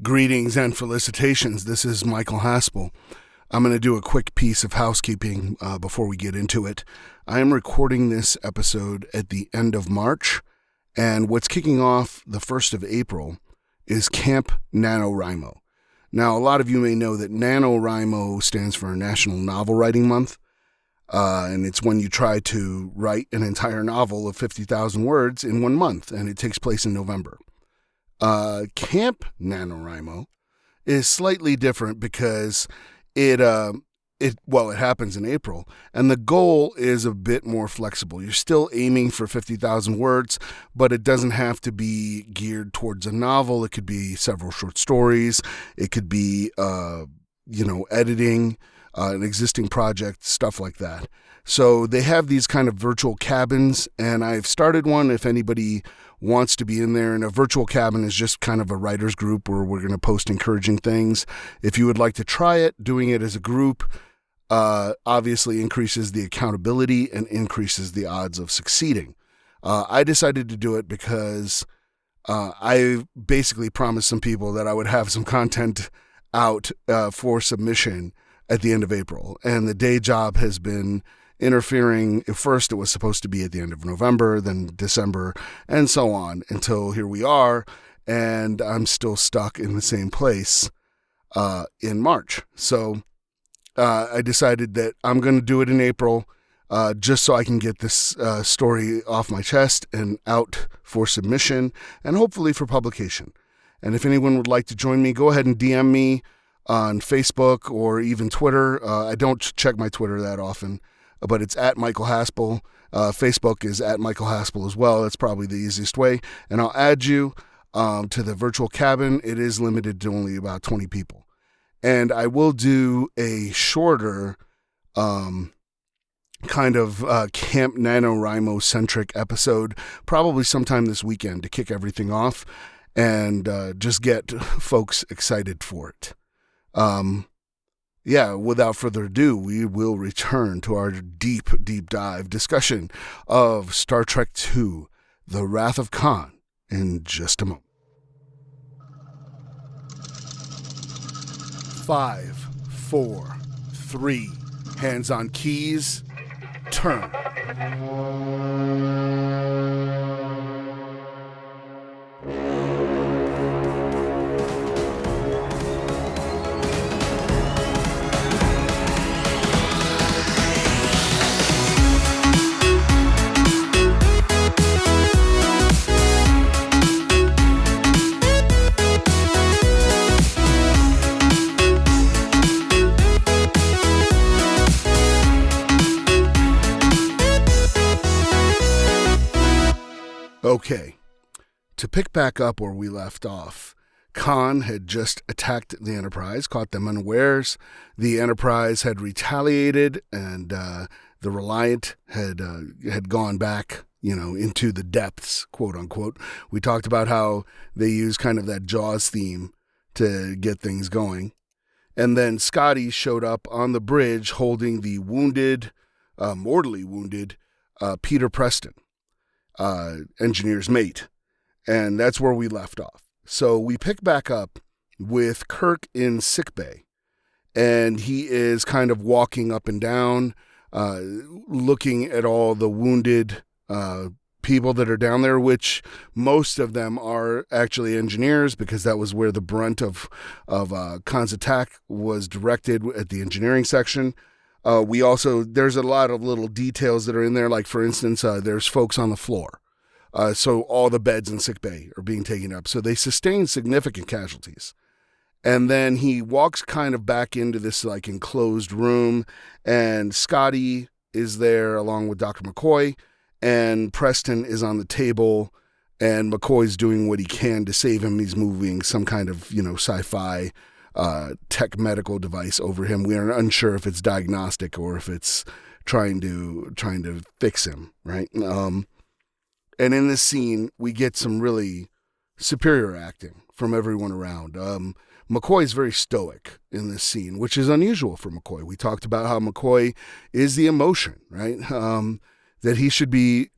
Greetings and felicitations. This is Michael Haspel. I'm going to do a quick piece of housekeeping before we get into it. I am recording this episode at the end of March, and what's kicking off the 1st of April is Camp NaNoWriMo. Now, a lot of you may know that NaNoWriMo stands for National Novel Writing Month, and it's when you try to write an entire novel of 50,000 words in 1 month, and it takes place in November. Camp NaNoWriMo is slightly different because it happens in April, and the goal is a bit more flexible. You're still aiming for 50,000 words, but it doesn't have to be geared towards a novel. It could be several short stories. It could be, editing an existing project, stuff like that. So they have these kind of virtual cabins, and I've started one if anybody wants to be in there. And a virtual cabin is just kind of a writer's group where we're going to post encouraging things. If you would like to try it, doing it as a group obviously increases the accountability and increases the odds of succeeding. I decided to do it because I basically promised some people that I would have some content out for submission at the end of April. And the day job has been interfering. At first, it was supposed to be at the end of November, then December, and so on until here we are, and I'm still stuck in the same place in March. So I decided that I'm going to do it in April just so I can get this story off my chest and out for submission and hopefully for publication. And if anyone would like to join me, go ahead and DM me on Facebook or even Twitter. I don't check my Twitter that often, but it's at Michael Haspel. Facebook is at Michael Haspel as well. That's probably the easiest way. And I'll add you to the virtual cabin. It is limited to only about 20 people. And I will do a shorter kind of Camp NaNoWriMo-centric episode probably sometime this weekend to kick everything off and just get folks excited for it. Without further ado, we will return to our deep dive discussion of Star Trek II, The Wrath of Khan, in just a moment. 5, 4, 3, hands on keys, turn. Okay, to pick back up where we left off, Khan had just attacked the Enterprise, caught them unawares. The Enterprise had retaliated, and the Reliant had gone back, into the depths, quote unquote. We talked about how they use kind of that Jaws theme to get things going. And then Scotty showed up on the bridge holding the mortally wounded Peter Preston. Engineer's mate, and that's where we left off. So we pick back up with Kirk in sickbay, and he is kind of walking up and down, looking at all the wounded people that are down there, which most of them are actually engineers, because that was where the brunt of Khan's attack was directed, at the engineering section. There's a lot of little details that are in there. Like, for instance, there's folks on the floor. So all the beds in sickbay are being taken up. So they sustain significant casualties. And then he walks kind of back into this like enclosed room, and Scotty is there along with Dr. McCoy, and Preston is on the table, and McCoy's doing what he can to save him. He's moving some kind of, sci-fi tech medical device over him. We are unsure if it's diagnostic or if it's trying to fix him, right? And in this scene, we get some really superior acting from everyone around. McCoy is very stoic in this scene, which is unusual for McCoy. We talked about how McCoy is the emotion, right? That he should be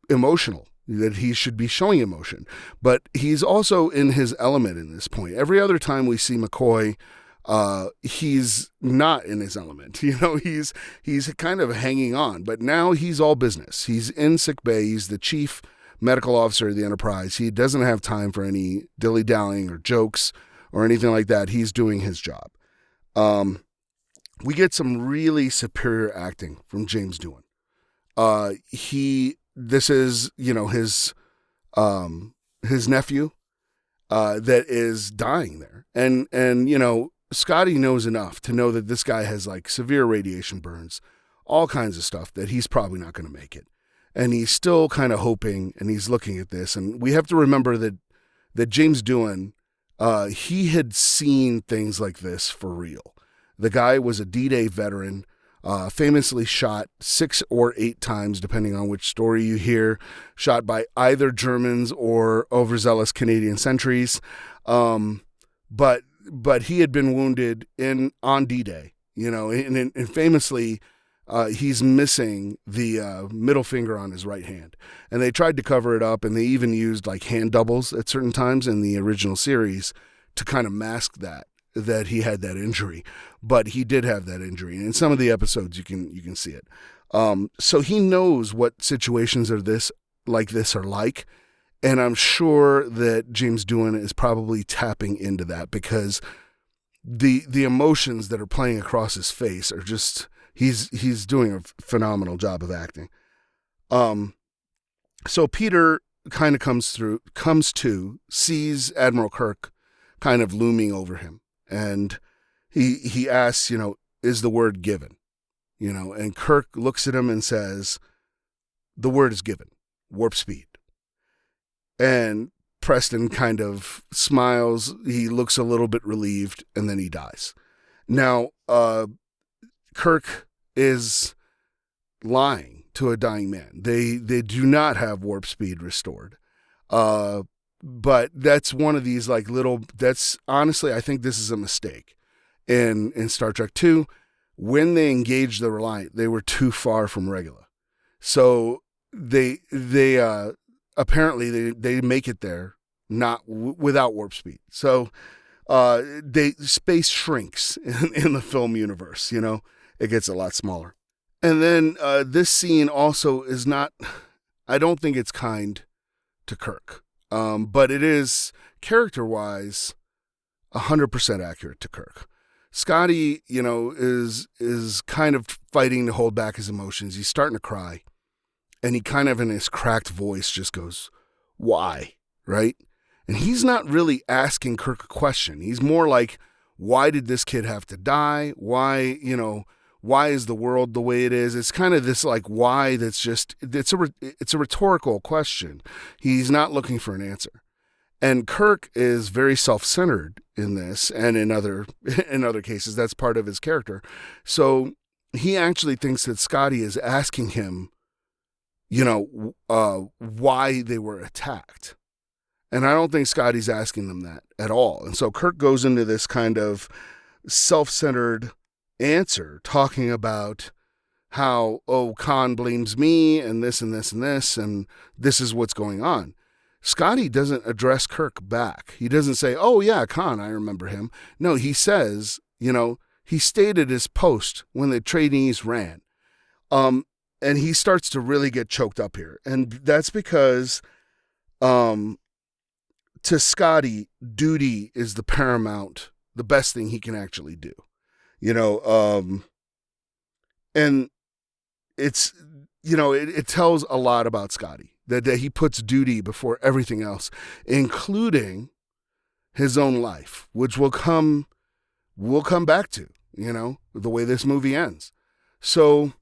emotional that he should be showing emotion. But he's also in his element in this point. Every other time we see McCoy, he's not in his element. He's kind of hanging on. But now he's all business. He's in sick bay. He's the chief medical officer of the Enterprise. He doesn't have time for any dilly-dallying or jokes or anything like that. He's doing his job. We get some really superior acting from James Doohan. This is, his nephew, that is dying there. And Scotty knows enough to know that this guy has like severe radiation burns, all kinds of stuff that he's probably not going to make it. And he's still kind of hoping, and he's looking at this. And we have to remember that James Doohan, he had seen things like this for real. The guy was a D-Day veteran, famously shot 6 or 8 times, depending on which story you hear, shot by either Germans or overzealous Canadian sentries. But he had been wounded on D-Day, and famously, he's missing the middle finger on his right hand. And they tried to cover it up, and they even used like hand doubles at certain times in the original series to kind of mask that he had that injury. But he did have that injury. And in some of the episodes, you can see it. So he knows what situations like this are like. And I'm sure that James Doohan is probably tapping into that, because the emotions that are playing across his face are just, he's doing a phenomenal job of acting. So Peter kind of comes to, sees Admiral Kirk kind of looming over him. And he asks, is the word given? And Kirk looks at him and says, the word is given, warp speed. And Preston kind of smiles. He looks a little bit relieved, and then he dies. Now, Kirk is lying to a dying man. They do not have warp speed restored. But that's one of these honestly, I think this is a mistake. In Star Trek II, when they engaged the Reliant, they were too far from Regula. So they apparently they make it there without warp speed. So space shrinks in the film universe. It gets a lot smaller. And then this scene also is not, I don't think it's kind to Kirk, but it is character-wise 100% accurate to Kirk. Scotty, is kind of fighting to hold back his emotions. He's starting to cry. And he kind of, in his cracked voice, just goes, why? Right? And he's not really asking Kirk a question. He's more like, why did this kid have to die? Why is the world the way it is? It's kind of this like why that's just, it's a rhetorical question. He's not looking for an answer. And Kirk is very self-centered in this, and in other cases, that's part of his character. So he actually thinks that Scotty is asking him, why they were attacked. And I don't think Scotty's asking them that at all. And so Kirk goes into this kind of self-centered answer, talking about how, Khan blames me, and this and this and this, and this is what's going on. Scotty doesn't address Kirk back. He doesn't say, oh yeah, Khan, I remember him. No, he says, he stayed at his post when the trainees ran. And he starts to really get choked up here. And that's because, to Scotty, duty is the best thing he can actually do. And it's, it tells a lot about Scotty. That he puts duty before everything else, including his own life, which we'll come back to, the way this movie ends. So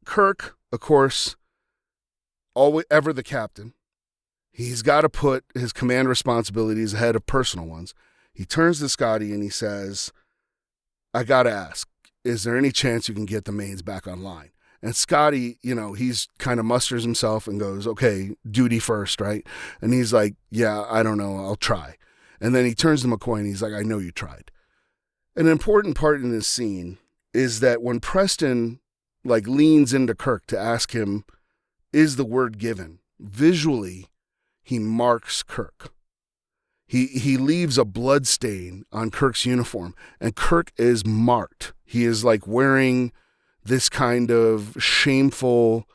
Kirk, of course, ever the captain, he's got to put his command responsibilities ahead of personal ones. He turns to Scotty and he says, I got to ask, is there any chance you can get the mains back online? And Scotty, he's kind of musters himself and goes, okay, duty first, right? And he's like, yeah, I don't know, I'll try. And then he turns to McCoy and he's like, I know you tried. An important part in this scene is that when Preston leans into Kirk to ask him, is the word given? visually, he marks Kirk. He leaves a blood stain on Kirk's uniform, and Kirk is marked. He is like wearing this kind of shameful,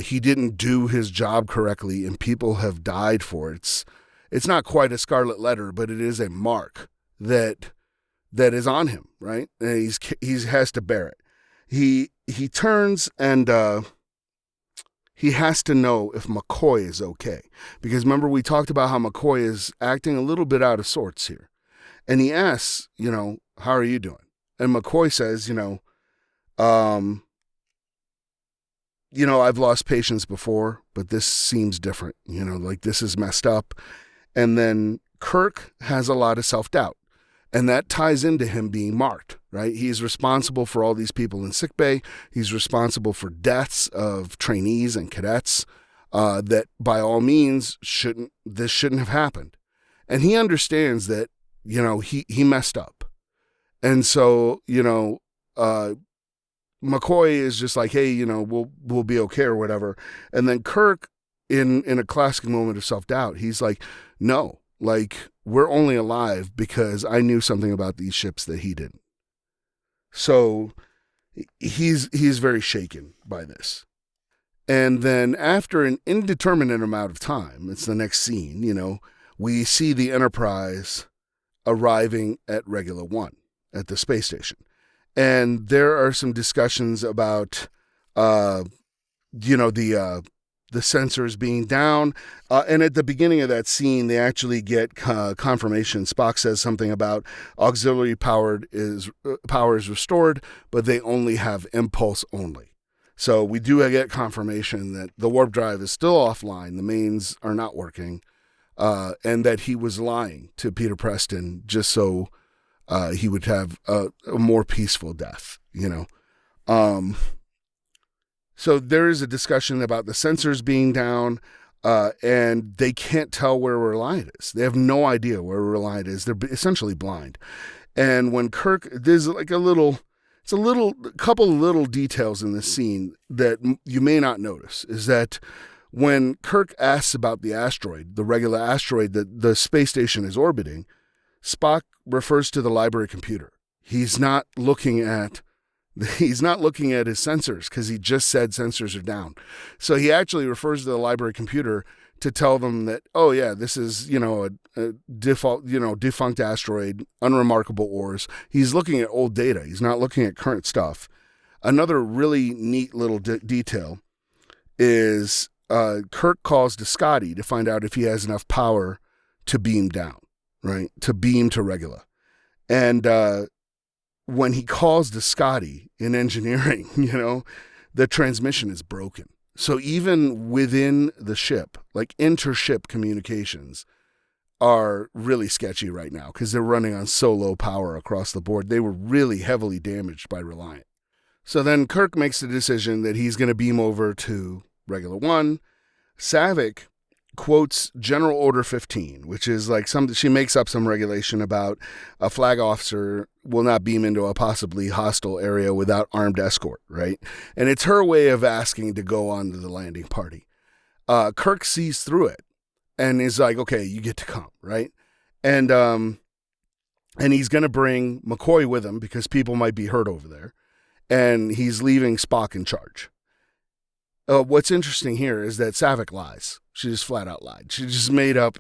he didn't do his job correctly, and people have died for it. It's not quite a scarlet letter, but it is a mark that is on him, right? And he has to bear it. He turns and he has to know if McCoy is okay. Because remember, we talked about how McCoy is acting a little bit out of sorts here. And he asks, how are you doing? And McCoy says, I've lost patients before, but this seems different. Like this is messed up. And then Kirk has a lot of self-doubt. And that ties into him being marked, right? He's responsible for all these people in sickbay. He's responsible for deaths of trainees and cadets that by all means shouldn't have happened. And he understands that, he messed up. And so, McCoy is just like, hey, we'll be okay or whatever. And then Kirk, in a classic moment of self-doubt, he's like, no, like, we're only alive because I knew something about these ships that he didn't. So he's very shaken by this. And then after an indeterminate amount of time, it's the next scene, we see the Enterprise arriving at Regula 1 at the space station. And there are some discussions about, the sensors being down. And at the beginning of that scene, they actually get confirmation. Spock says something about auxiliary power is restored, but they only have impulse only. So we do get confirmation that the warp drive is still offline. The mains are not working. And that he was lying to Peter Preston just so he would have a more peaceful death, So there is a discussion about the sensors being down, and they can't tell where Reliant is. They have no idea where Reliant is. They're essentially blind. And when Kirk, there's like couple of little details in this scene that you may not notice, is that when Kirk asks about the asteroid, the regular asteroid that the space station is orbiting, Spock refers to the library computer. He's not looking at his sensors because he just said sensors are down. So he actually refers to the library computer to tell them that, oh yeah, this is, a defunct asteroid, unremarkable ores. He's looking at old data. He's not looking at current stuff. Another really neat little detail is Kirk calls to Scotty to find out if he has enough power to beam down, right? To beam to Regula. And when he calls to Scotty in engineering, the transmission is broken. So even within the ship, like inter-ship communications are really sketchy right now because they're running on so low power across the board. They were really heavily damaged by Reliant. So then Kirk makes the decision that he's going to beam over to Regula 1. Saavik quotes General Order 15, which is like she makes up some regulation about a flag officer will not beam into a possibly hostile area without armed escort, right? And it's her way of asking to go on to the landing party. Kirk sees through it and is like, okay, you get to come, right? And he's going to bring McCoy with him because people might be hurt over there. And he's leaving Spock in charge. What's interesting here is that Saavik lies. She just flat out lied. She just made up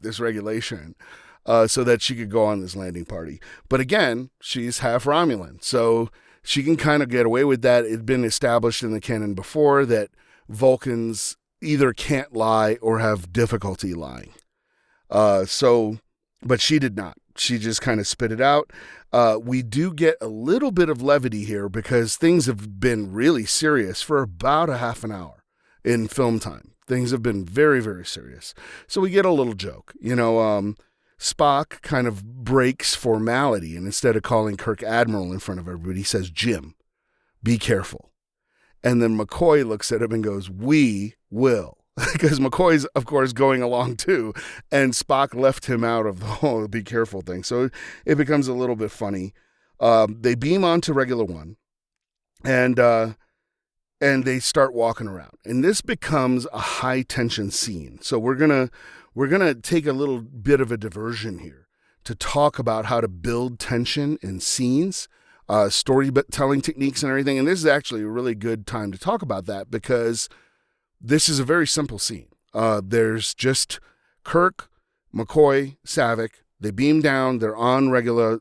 this regulation so that she could go on this landing party. But again, she's half Romulan, so she can kind of get away with that. It'd been established in the canon before that Vulcans either can't lie or have difficulty lying. But she did not. She just kind of spit it out. We do get a little bit of levity here because things have been really serious for about a half an hour in film time. Things have been very, very serious. So we get a little joke. Spock kind of breaks formality, and instead of calling Kirk Admiral in front of everybody, he says, Jim, be careful. And then McCoy looks at him and goes, we will. Because McCoy's, of course, going along too, and Spock left him out of the whole be careful thing. So it becomes a little bit funny. They beam onto Regula 1, and and they start walking around. And this becomes a high tension scene. So we're going to take a little bit of a diversion here to talk about how to build tension in scenes, storytelling techniques and everything. And this is actually a really good time to talk about that because this is a very simple scene. There's just Kirk, McCoy, Saavik. They beam down. They're on Regula.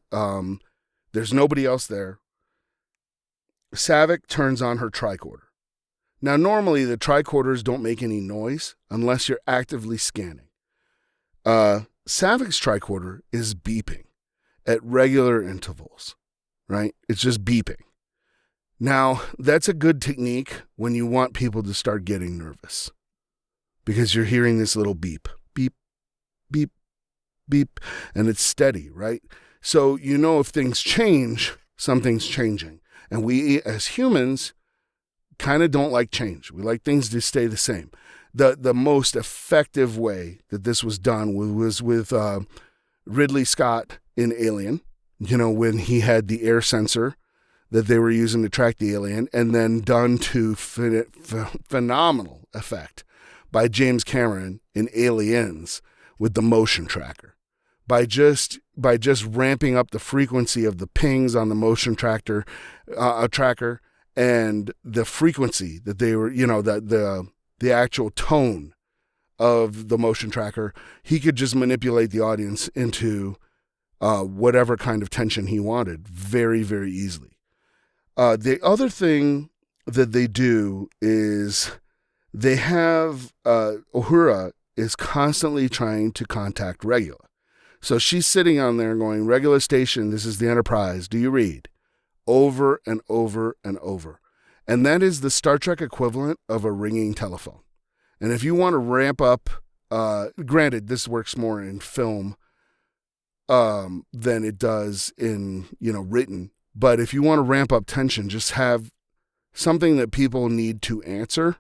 There's nobody else there. Saavik turns on her tricorder. Now, normally the tricorders don't make any noise unless you're actively scanning. Saavik's tricorder is beeping at regular intervals, right? It's just beeping. Now, that's a good technique when you want people to start getting nervous because you're hearing this little beep, beep, beep, beep, and it's steady, right? So you know if things change, something's changing. And we, as humans, kind of don't like change. We like things to stay the same. The most effective way that this was done was with Ridley Scott in Alien, when he had the air sensor that they were using to track the alien, and then done to phenomenal effect by James Cameron in Aliens with the motion tracker. By just ramping up the frequency of the pings on the motion tracker and the frequency that they were, the actual tone of the motion tracker, he could just manipulate the audience into whatever kind of tension he wanted very, very easily. The other thing that they do is they have Uhura is constantly trying to contact Regula. So she's sitting on there going, Regula Station, this is the Enterprise. Do you read? Over and over and over. And that is the Star Trek equivalent of a ringing telephone. And if you want to ramp up, granted, this works more in film than it does in, written. But if you want to ramp up tension, just have something that people need to answer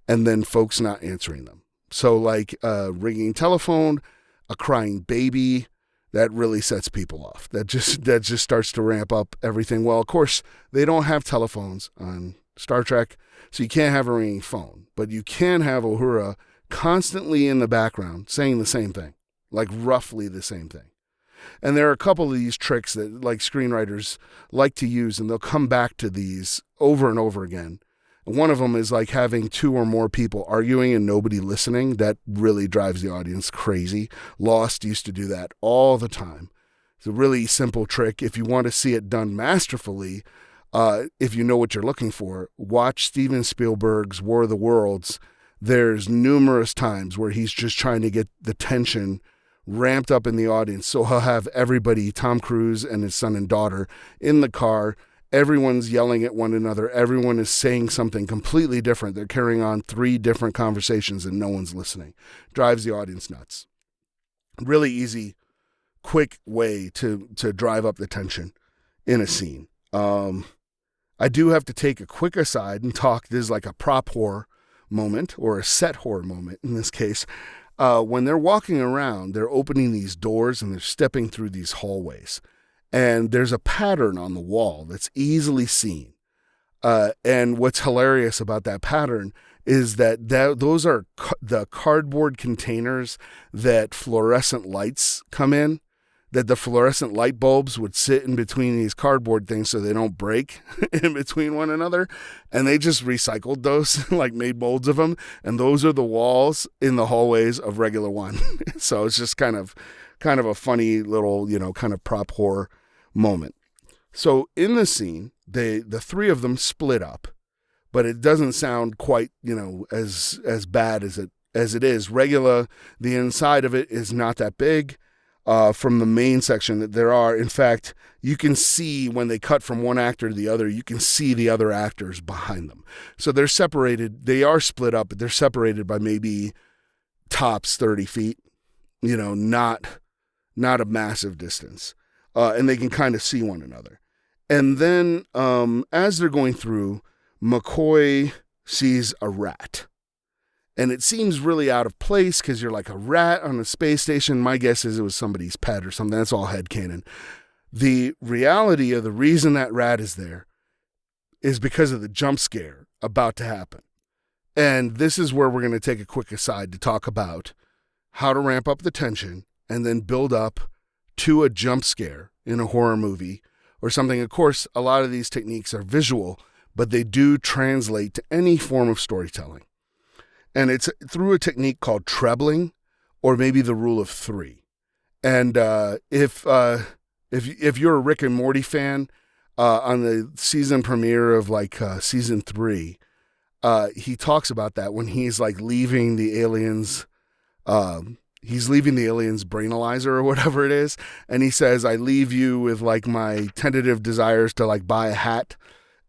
and then folks not answering them. So like a ringing telephone, a crying baby, that really sets people off. That just starts to ramp up everything. Well, of course, they don't have telephones on Star Trek, so you can't have a ringing phone. But you can have Uhura constantly in the background saying the same thing, like roughly the same thing. And there are a couple of these tricks that like screenwriters like to use, and they'll come back to these over and over again. And one of them is like having two or more people arguing and nobody listening. That really drives the audience crazy. Lost used to do that all the time. It's a really simple trick. If you want to see it done masterfully, if you know what you're looking for, watch Steven Spielberg's War of the Worlds. There's numerous times where he's just trying to get the tension ramped up in the audience. So he'll have everybody, Tom Cruise and his son and daughter, in the car. Everyone's yelling at one another. Everyone is saying something completely different. They're carrying on 3 different conversations and no one's listening. Drives the audience nuts. Really easy, quick way to drive up the tension in a scene. I do have to take a quick aside and talk. This is like a prop horror moment, or a set horror moment in this case. When they're walking around, they're opening these doors and they're stepping through these hallways. And there's a pattern on the wall that's easily seen. And what's hilarious about that pattern is that those are the cardboard containers that fluorescent lights come in, that the fluorescent light bulbs would sit in between these cardboard things so they don't break in between one another. And they just recycled those, like made molds of them. And those are the walls in the hallways of Regula One. So it's just kind of a funny little, kind of prop horror moment. So in the scene, the 3 of them split up, but it doesn't sound quite, as bad as it is. Regula, the inside of it is not that big. From the main section that there are. In fact, you can see when they cut from one actor to the other, you can see the other actors behind them. So they're separated. They are split up, but they're separated by maybe tops 30 feet, not a massive distance. And they can kind of see one another. And then as they're going through, McCoy sees a rat. And it seems really out of place because you're like a rat on a space station. My guess is it was somebody's pet or something. That's all headcanon. The reality of the reason that rat is there is because of the jump scare about to happen. And this is where we're going to take a quick aside to talk about how to ramp up the tension and then build up to a jump scare in a horror movie or something. Of course, a lot of these techniques are visual, but they do translate to any form of storytelling. And it's through a technique called trebling, or maybe the rule of three. And if you're a Rick and Morty fan, on the season premiere of season 3, he talks about that when he's like leaving the aliens. He's leaving the aliens brainalyzer or whatever it is, and he says, "I leave you with like my tentative desires to like buy a hat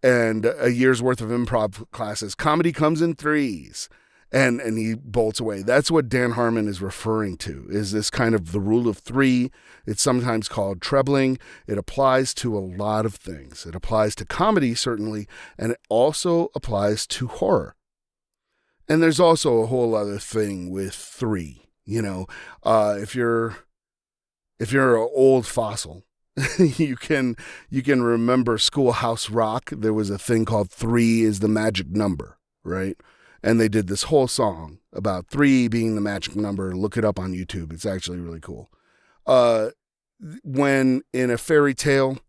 and a year's worth of improv classes. Comedy comes in threes." And he bolts away. That's what Dan Harmon is referring to, is this kind of the rule of three. It's sometimes called trebling. It applies to a lot of things. It applies to comedy, certainly, and it also applies to horror. And there's also a whole other thing with three. If you're an old fossil, you can remember Schoolhouse Rock. There was a thing called 3 is the magic number, right? And they did this whole song about 3 being the magic number. Look it up on YouTube. It's actually really cool. When in a fairy tale,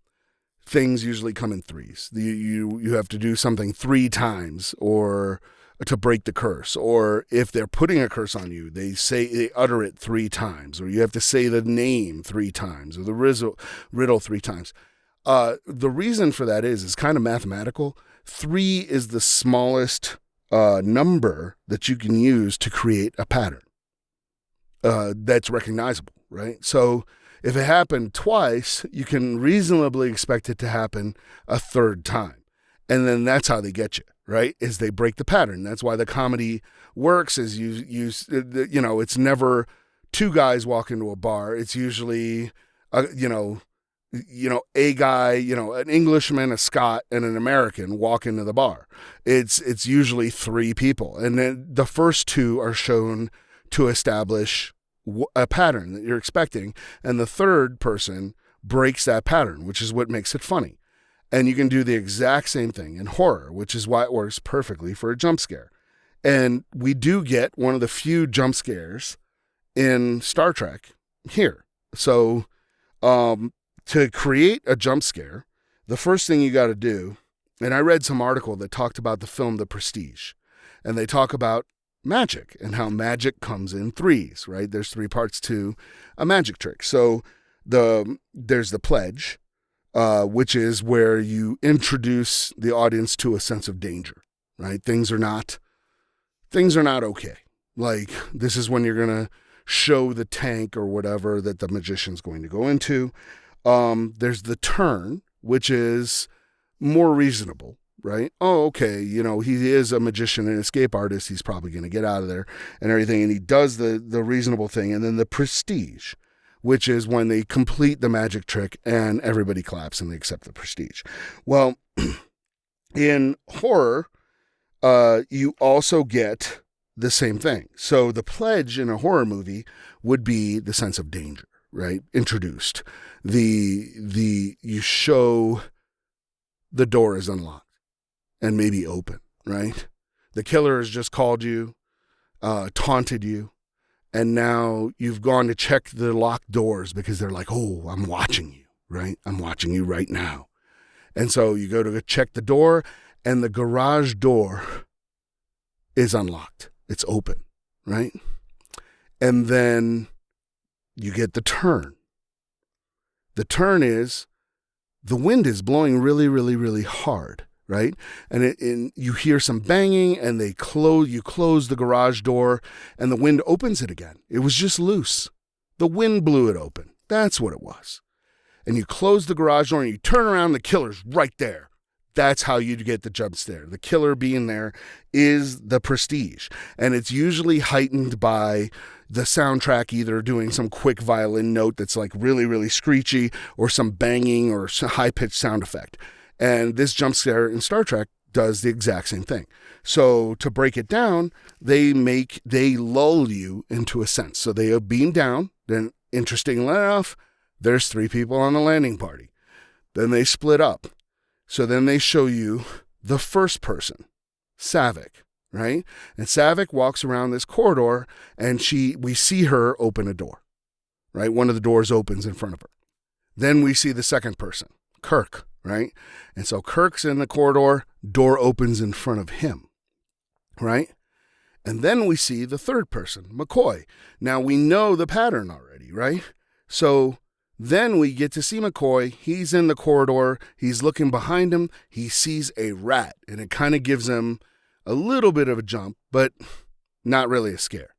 things usually come in threes. You have to do something 3 times or to break the curse. Or if they're putting a curse on you, they utter it 3 times. Or you have to say the name 3 times or the riddle 3 times. The reason for that is kind of mathematical. 3 is the smallest number that you can use to create a pattern that's recognizable, right? So if it happened twice, you can reasonably expect it to happen a third time. And then that's how they get you, right? Is they break the pattern. That's why the comedy works is it's never 2 guys walk into a bar. It's usually, a guy, an Englishman, a Scot, and an American walk into the bar. It's usually 3 people. And then the first 2 are shown to establish a pattern that you're expecting. And the third person breaks that pattern, which is what makes it funny. And you can do the exact same thing in horror, which is why it works perfectly for a jump scare. And we do get one of the few jump scares in Star Trek here. So, to create a jump scare, the first thing you got to do, and I read some article that talked about the film The Prestige, and they talk about magic and how magic comes in threes, right? There's 3 parts to a magic trick. So there's the pledge, which is where you introduce the audience to a sense of danger, right? Things are not okay. Like, this is when you're going to show the tank or whatever that the magician's going to go into. There's the turn, which is more reasonable, right? Oh, okay, he is a magician and escape artist. He's probably going to get out of there and everything. And he does the reasonable thing. And then the prestige, which is when they complete the magic trick and everybody claps and they accept the prestige. Well, in horror, you also get the same thing. So the pledge in a horror movie would be the sense of danger, right? Introduced. You show the door is unlocked and maybe open, right? The killer has just called you, taunted you, and now you've gone to check the locked doors because they're like, oh, I'm watching you, right? I'm watching you right now. And so you go to check the door, and the garage door is unlocked. It's open, right? And then you get the turn. The turn is the wind is blowing really, really, really hard, right? And you hear some banging, and you close the garage door, and the wind opens it again. It was just loose. The wind blew it open. That's what it was. And you close the garage door, and you turn around, the killer's right there. That's how you get the jump scare. The killer being there is the prestige. And it's usually heightened by the soundtrack either doing some quick violin note that's like really, really screechy, or some banging or high-pitched sound effect. And this jump scare in Star Trek does the exact same thing. So to break it down, they lull you into a sense. So they beam down. Then, interestingly enough, there's 3 people on the landing party. Then they split up. So then they show you the first person, Saavik, right? And Saavik walks around this corridor, and we see her open a door, right? One of the doors opens in front of her. Then we see the second person, Kirk, right? And so Kirk's in the corridor, door opens in front of him, right? And then we see the third person, McCoy. Now we know the pattern already, right? So then we get to see McCoy. He's in the corridor. He's looking behind him. He sees a rat, and it kind of gives him a little bit of a jump, but not really a scare.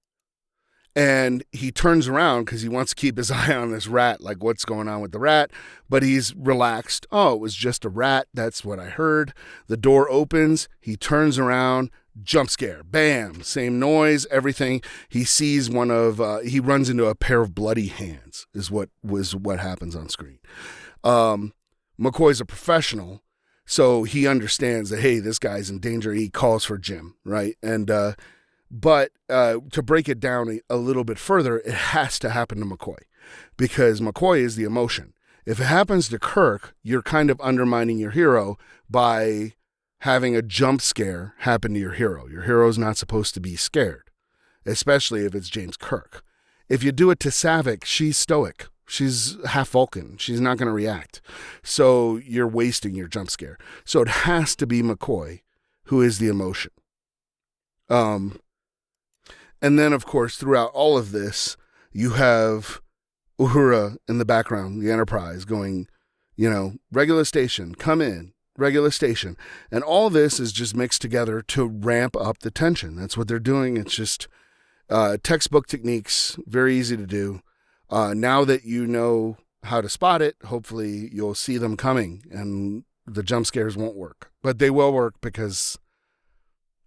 And he turns around because he wants to keep his eye on this rat, like what's going on with the rat, but he's relaxed. Oh, it was just a rat. That's what I heard. The door opens. He turns around. Jump scare, bam, same noise, everything. He sees he runs into a pair of bloody hands is what happens on screen. McCoy's a professional, so he understands that, hey, this guy's in danger. He calls for Jim, right? And, but to break it down a little bit further, it has to happen to McCoy because McCoy is the emotion. If it happens to Kirk, you're kind of undermining your hero by having a jump scare happen to your hero. Your hero's not supposed to be scared, especially if it's James Kirk. If you do it to Saavik, she's stoic. She's half Vulcan. She's not going to react. So you're wasting your jump scare. So it has to be McCoy who is the emotion. And then, of course, throughout all of this, you have Uhura in the background, the Enterprise, going, regular station, come in. Regular station. And all this is just mixed together to ramp up the tension. That's what they're doing. It's just textbook techniques, very easy to do. Now that you know how to spot it, hopefully you'll see them coming and the jump scares won't work. But they will work because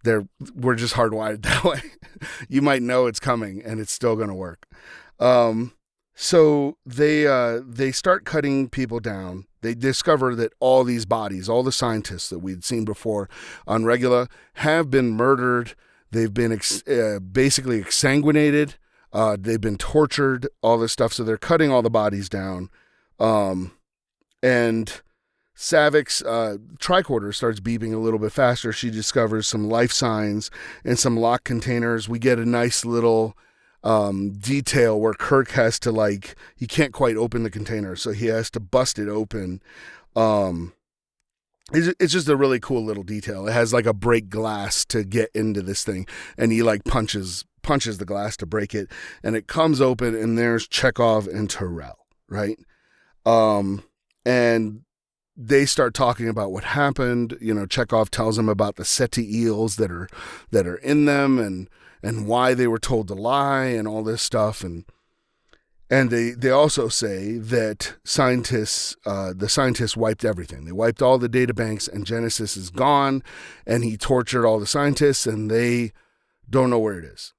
we're just hardwired that way. You might know it's coming and it's still going to work. So they start cutting people down. They discover that all these bodies, all the scientists that we'd seen before on Regula, have been murdered. They've been basically exsanguinated. They've been tortured, all this stuff. So they're cutting all the bodies down. And Saavik's tricorder starts beeping a little bit faster. She discovers some life signs and some lock containers. We get a nice little detail where Kirk has to he can't quite open the container, so he has to bust it open. It's just a really cool little detail. It has a break glass to get into this thing, and he punches the glass to break it, and it comes open, and there's Chekhov and Tyrell, right? And they start talking about what happened. Chekhov tells them about the Seti eels that are in them, and why they were told to lie and all this stuff. And they also say that the scientists wiped everything. They wiped all the data banks, and Genesis is gone, and he tortured all the scientists, and they don't know where it is.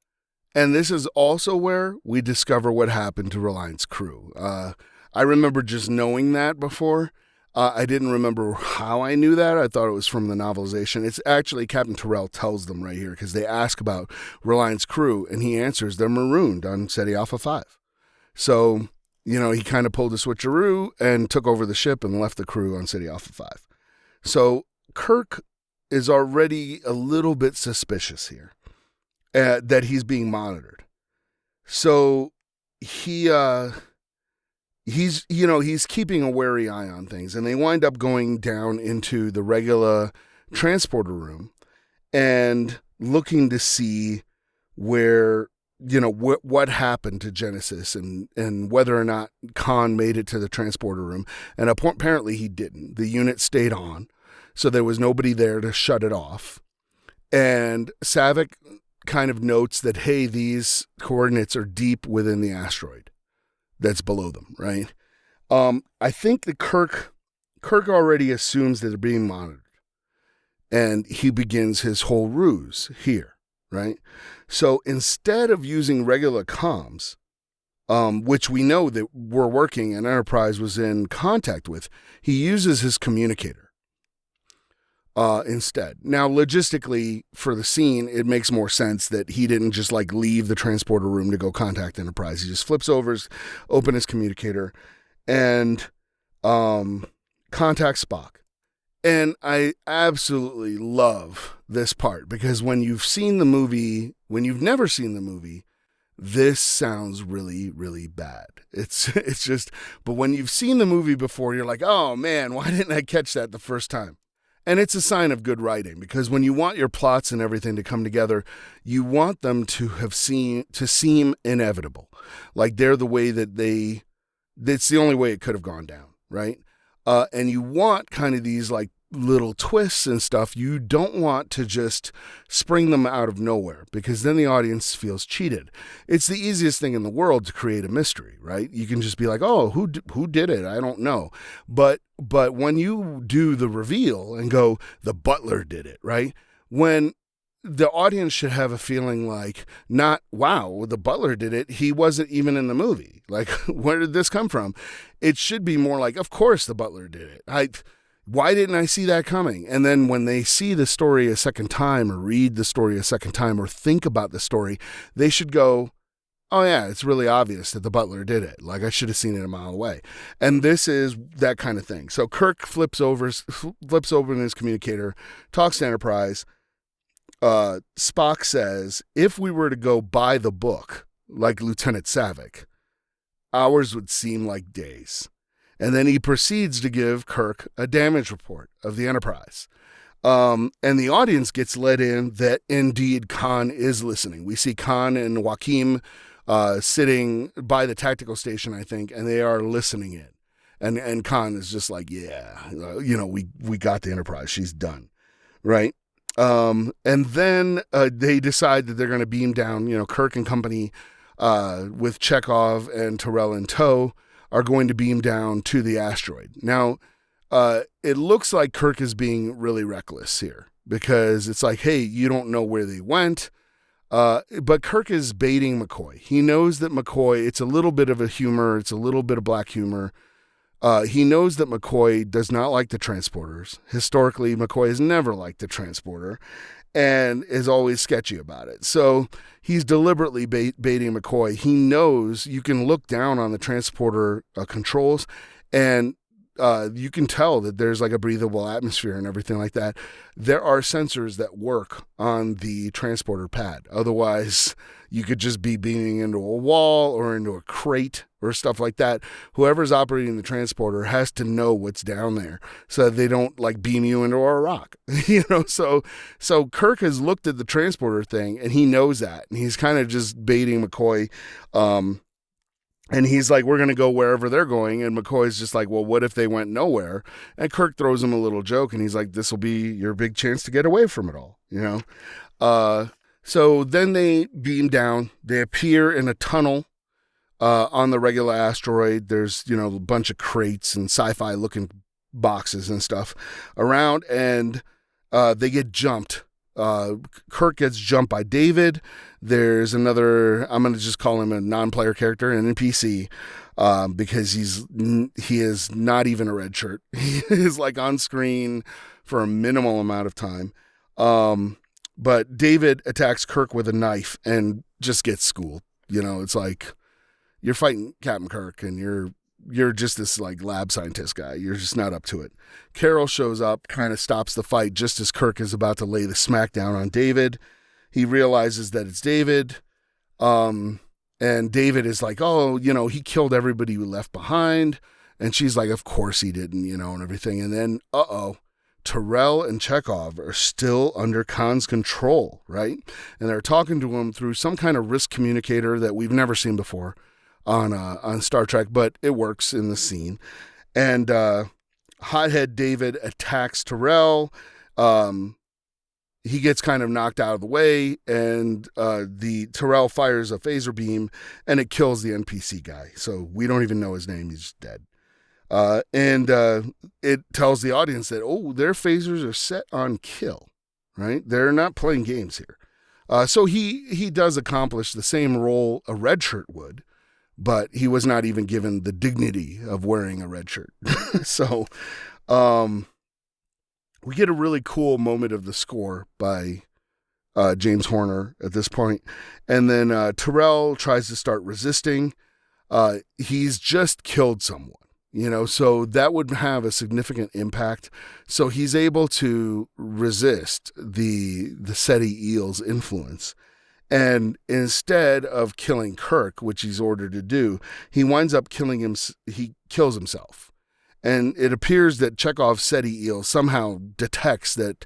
And this is also where we discover what happened to Reliance crew. I remember just knowing that before. I didn't remember how I knew that. I thought it was from the novelization. It's actually Captain Tyrell tells them right here because they ask about Reliance crew, and he answers they're marooned on Ceti Alpha 5. So, he kind of pulled a switcheroo and took over the ship and left the crew on Ceti Alpha 5. So Kirk is already a little bit suspicious here that he's being monitored. So he's keeping a wary eye on things, and they wind up going down into the Regula transporter room and looking to see where, what happened to Genesis and whether or not Khan made it to the transporter room. And apparently he didn't. The unit stayed on, so there was nobody there to shut it off. And Saavik kind of notes that, hey, these coordinates are deep within the asteroid that's below them, right? I think that Kirk already assumes that they're being monitored, and he begins his whole ruse here, right? So instead of using regular comms, which we know that we're working and Enterprise was in contact with, he uses his communicator instead. Now, logistically, for the scene, it makes more sense that he didn't just leave the transporter room to go contact Enterprise. He just flips over, open his communicator, and contacts Spock. And I absolutely love this part because when you've never seen the movie, this sounds really, really bad. It's just, but when you've seen the movie before, you're like, oh man, why didn't I catch that the first time? And it's a sign of good writing because when you want your plots and everything to come together, you want them to seem inevitable. Like they're the way it's the only way it could have gone down, right? And you want kind of these like little twists and stuff. You don't want to just spring them out of nowhere because then the audience feels cheated. It's the easiest thing in the world to create a mystery, right? You can just be like, oh, who did it? I don't know. But when you do the reveal and go, the butler did it, right? When the audience should have a feeling like, not, wow, the butler did it. He wasn't even in the movie. Like, where did this come from? It should be more like, of course the butler did it. Why didn't I see that coming? And then when they see the story a second time or read the story a second time or think about the story, they should go, oh yeah, it's really obvious that the butler did it. Like I should have seen it a mile away. And this is that kind of thing. So Kirk flips over in his communicator, talks to Enterprise. Spock says, if we were to go by the book, like Lieutenant Savick, hours would seem like days. And then he proceeds to give Kirk a damage report of the Enterprise. And the audience gets let in that indeed Khan is listening. We see Khan and Joaquin sitting by the tactical station, I think, and they are listening in. And Khan is just like, yeah, we got the Enterprise. She's done, right? And then they decide that they're going to beam down, Kirk and company with Chekhov and Terrell in tow are going to beam down to the asteroid. Now, it looks like Kirk is being really reckless here because it's like, hey, you don't know where they went. But Kirk is baiting McCoy. He knows that McCoy, it's a little bit of a humor. It's a little bit of black humor. He knows that McCoy does not like the transporters. Historically, McCoy has never liked the transporter and is always sketchy about it. So he's deliberately baiting McCoy. He knows you can look down on the transporter controls and you can tell that there's like a breathable atmosphere and everything like that. There are sensors that work on the transporter pad. Otherwise, you could just be beaming into a wall or into a crate or stuff like that. Whoever's operating the transporter has to know what's down there so that they don't like beam you into a rock. So Kirk has looked at the transporter thing and he knows that. And he's kind of just baiting McCoy. And he's like, we're going to go wherever they're going. And McCoy's just like, well, what if they went nowhere? And Kirk throws him a little joke. And he's like, this will be your big chance to get away from it all, So then they beam down. They appear in a tunnel on the regular asteroid. There's, a bunch of crates and sci-fi looking boxes and stuff around. And they get jumped. Kirk gets jumped by David. There's another, I'm going to just call him a non-player character, an NPC, because he is not even a red shirt. He is like on screen for a minimal amount of time. But David attacks Kirk with a knife and just gets schooled. It's like you're fighting Captain Kirk and you're just this like lab scientist guy. You're just not up to it. Carol shows up, kind of stops the fight just as Kirk is about to lay the smack down on David. He realizes that it's David. And David is like, oh, he killed everybody we left behind. And she's like, of course he didn't, and everything. And then, Terrell and Chekhov are still under Khan's control, right? And they're talking to him through some kind of risk communicator that we've never seen before on Star Trek, but it works in the scene. And Hothead David attacks Terrell. He gets kind of knocked out of the way, and the Terrell fires a phaser beam, and it kills the NPC guy. So we don't even know his name. He's dead. And it tells the audience that, their phasers are set on kill, right? They're not playing games here. So he does accomplish the same role a red shirt would, but he was not even given the dignity of wearing a red shirt. So we get a really cool moment of the score by James Horner at this point. And then Terrell tries to start resisting. He's just killed someone. So that would have a significant impact. So he's able to resist the SETI eel's influence. And instead of killing Kirk, which he's ordered to do, he winds up he kills himself. And it appears that Chekhov's SETI eel somehow detects that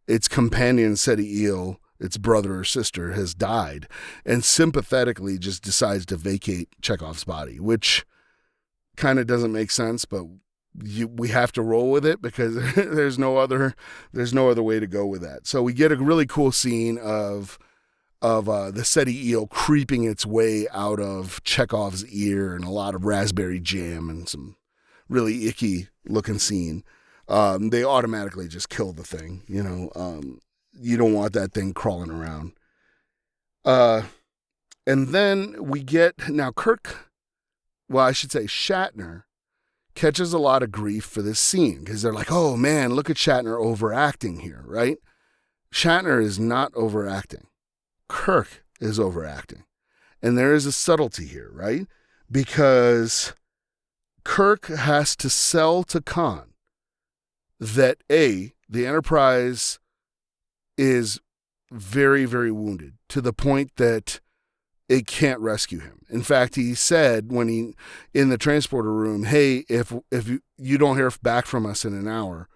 its companion SETI eel, its brother or sister, has died, and sympathetically just decides to vacate Chekhov's body, which kind of doesn't make sense, but we have to roll with it because there's no other way to go with that. So we get a really cool scene of the SETI eel creeping its way out of Chekhov's ear, and a lot of raspberry jam and some really icky looking scene. They automatically just kill the thing. You don't want that thing crawling around. And then we get now Kirk. Well, I should say Shatner catches a lot of grief for this scene because they're like, oh man, look at Shatner overacting here, right? Shatner is not overacting. Kirk is overacting. And there is a subtlety here, right? Because Kirk has to sell to Khan that the Enterprise is very, very wounded to the point that it can't rescue him. In fact, he said in the transporter room, hey, if you don't hear back from us in an hour,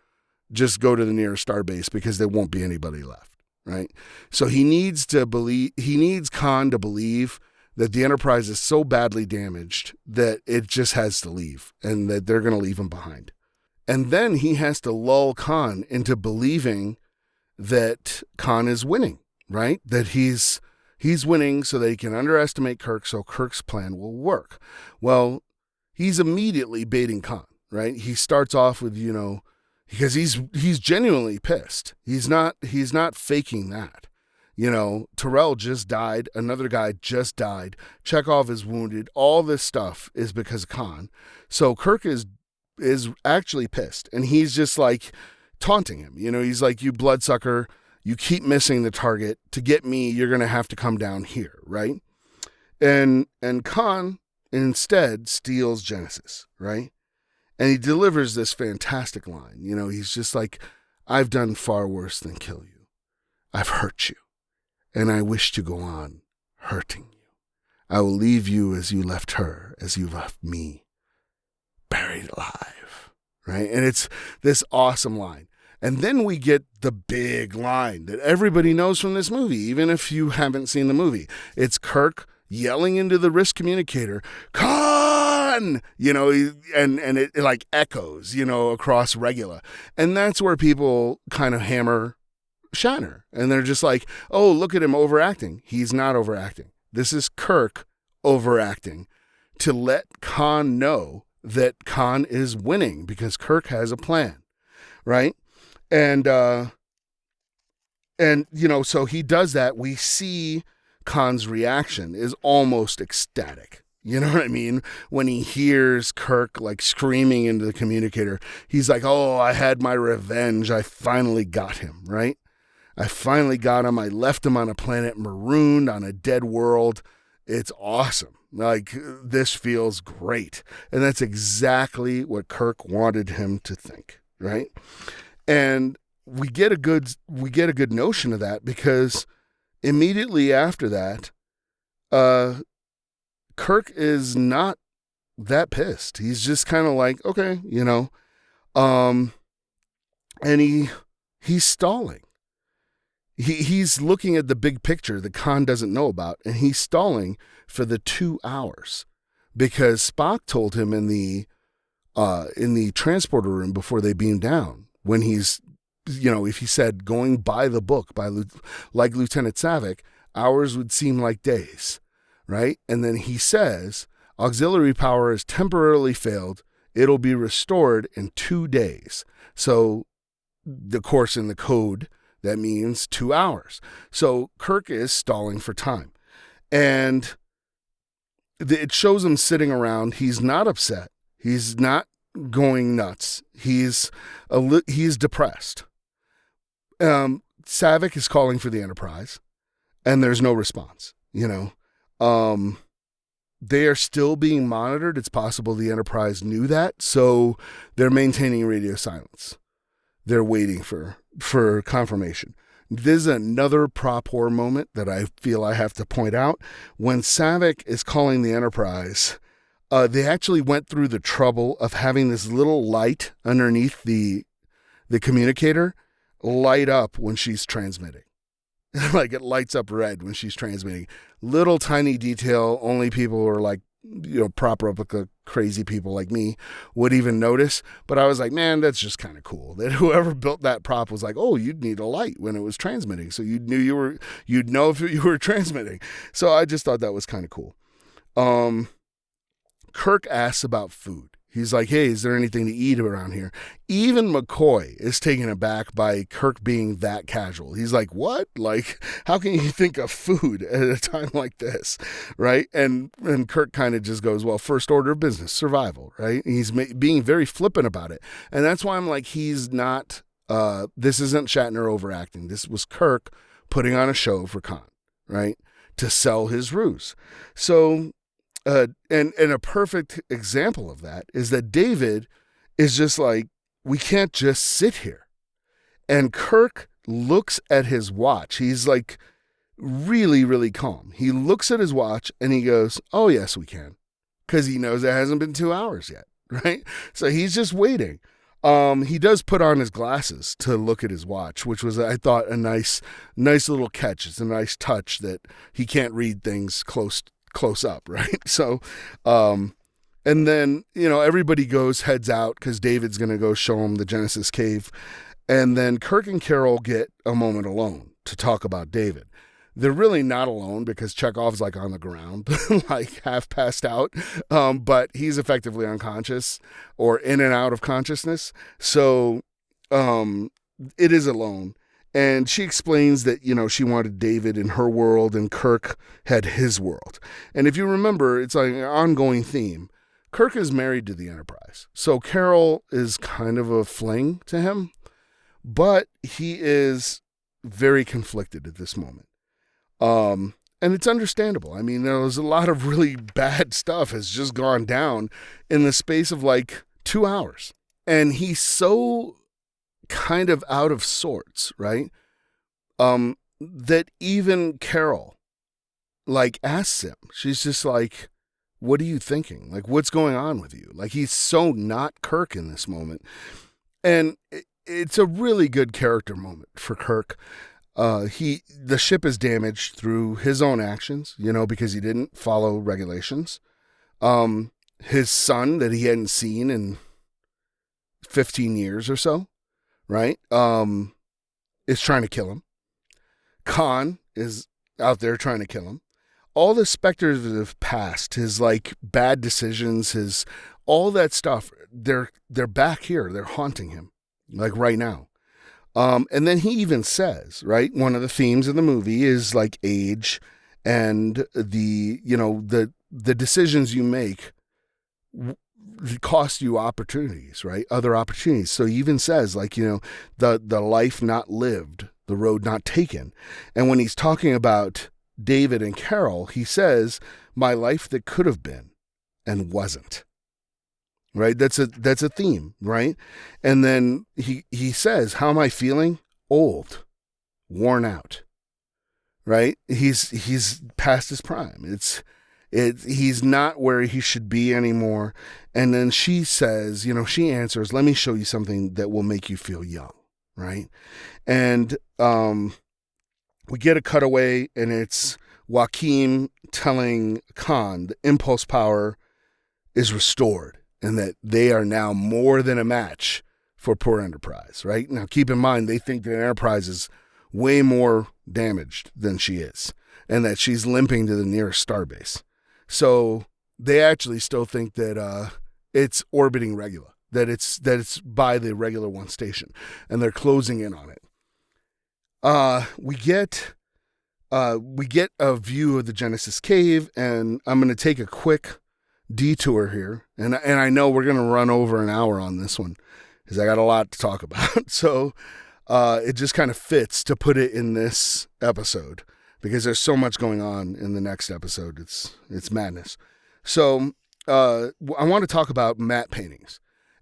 just go to the nearest starbase because there won't be anybody left, right? So he needs Khan to believe that the Enterprise is so badly damaged that it just has to leave and that they're going to leave him behind. And then he has to lull Khan into believing that Khan is winning, right? That he's winning so that he can underestimate Kirk so Kirk's plan will work. Well, he's immediately baiting Khan, right? He starts off with, because he's genuinely pissed. He's not faking that. Terrell just died. Another guy just died. Chekhov is wounded. All this stuff is because of Khan. So Kirk is actually pissed. And he's just like taunting him. He's like, you bloodsucker. You keep missing the target. To get me, you're going to have to come down here, right? And Khan instead steals Genesis, right? And he delivers this fantastic line. He's just like, I've done far worse than kill you. I've hurt you. And I wish to go on hurting you. I will leave you as you left her, as you left me, buried alive, right? And it's this awesome line. And then we get the big line that everybody knows from this movie, even if you haven't seen the movie. It's Kirk yelling into the wrist communicator, Khan! And it like echoes, across Regula. And that's where people kind of hammer Shatner. And they're just like, oh, look at him overacting. He's not overacting. This is Kirk overacting to let Khan know that Khan is winning because Kirk has a plan, right? And so he does that. We see Khan's reaction is almost ecstatic. You know what I mean? When he hears Kirk like screaming into the communicator, he's like, oh, I had my revenge. I finally got him, right? I finally got him. I left him on a planet marooned on a dead world. It's awesome. Like, this feels great. And that's exactly what Kirk wanted him to think, right? And we get a good notion of that because immediately after that, Kirk is not that pissed. He's just kind of like, okay, and he's stalling. He's looking at the big picture that Khan doesn't know about, and he's stalling for the 2 hours because Spock told him in the transporter room before they beam down, when he's, if he said going by the book like Lieutenant Savick, hours would seem like days, right? And then he says, auxiliary power has temporarily failed. It'll be restored in 2 days. So, of course, in the code, that means 2 hours. So Kirk is stalling for time. And it shows him sitting around. He's not upset. He's not going nuts. He's depressed. Savick is calling for the Enterprise, and there's no response, they are still being monitored. It's possible the Enterprise knew that, so they're maintaining radio silence. They're waiting for confirmation. This is another prop horror moment that I feel I have to point out. When Saavik is calling the Enterprise, they actually went through the trouble of having this little light underneath the communicator light up when she's transmitting. Like it lights up red when she's transmitting. Little tiny detail, only people who are like, prop replica crazy people like me would even notice. But I was like, man, that's just kind of cool that whoever built that prop was like, oh, you'd need a light when it was transmitting, so you'd know if you were transmitting. So I just thought that was kind of cool. Kirk asks about food. He's like, hey, is there anything to eat around here? Even McCoy is taken aback by Kirk being that casual. He's like, what? Like, how can you think of food at a time like this, right? And Kirk kind of just goes, well, first order of business, survival, right? And he's being very flippant about it. And that's why I'm like, he's not, this isn't Shatner overacting. This was Kirk putting on a show for Khan, right? To sell his ruse. So... And a perfect example of that is that David is just like, we can't just sit here. And Kirk looks at his watch. He's like really, really calm. He looks at his watch and he goes, oh, yes, we can. Because he knows it hasn't been 2 hours yet, right? So he's just waiting. He does put on his glasses to look at his watch, which was, I thought, a nice little catch. It's a nice touch that he can't read things close up, right? So, and then, everybody heads out because David's going to go show him the Genesis cave. And then Kirk and Carol get a moment alone to talk about David. They're really not alone because Chekhov's like on the ground, like half passed out. But he's effectively unconscious or in and out of consciousness. So, it is alone. And she explains that, she wanted David in her world and Kirk had his world. And if you remember, it's like an ongoing theme. Kirk is married to the Enterprise. So Carol is kind of a fling to him, but he is very conflicted at this moment. And it's understandable. I mean, there's a lot of really bad stuff has just gone down in the space of like 2 hours. And he's so kind of out of sorts, right? That even Carol, like, asks him, she's just like, what are you thinking? Like, what's going on with you? Like, he's so not Kirk in this moment. And it's a really good character moment for Kirk. The ship is damaged through his own actions, because he didn't follow regulations. His son that he hadn't seen in 15 years or so, right? Is trying to kill him. Khan is out there trying to kill him. All the specters that have passed, his like bad decisions, all that stuff, they're back here. They're haunting him, like right now. And then he even says, right, one of the themes of the movie is like age and the decisions you make cost you opportunities, right? Other opportunities. So he even says like, the life not lived, the road not taken. And when he's talking about David and Carol, he says, my life that could have been and wasn't. Right? That's a theme, right? And then he says, how am I feeling? Old, worn out. Right? He's past his prime. He's not where he should be anymore. And then she says, she answers, let me show you something that will make you feel young, right? And we get a cutaway, and it's Joaquin telling Khan the impulse power is restored and that they are now more than a match for poor Enterprise, right? Now, keep in mind, they think that Enterprise is way more damaged than she is and that she's limping to the nearest starbase. So they actually still think that it's orbiting Regula, that it's by the Regular One station, and they're closing in on it. We get a view of the Genesis cave, and I'm going to take a quick detour here, and I know we're going to run over an hour on this one because I got a lot to talk about. So it just kind of fits to put it in this episode because there's so much going on in the next episode. It's madness. So I want to talk about matte paintings.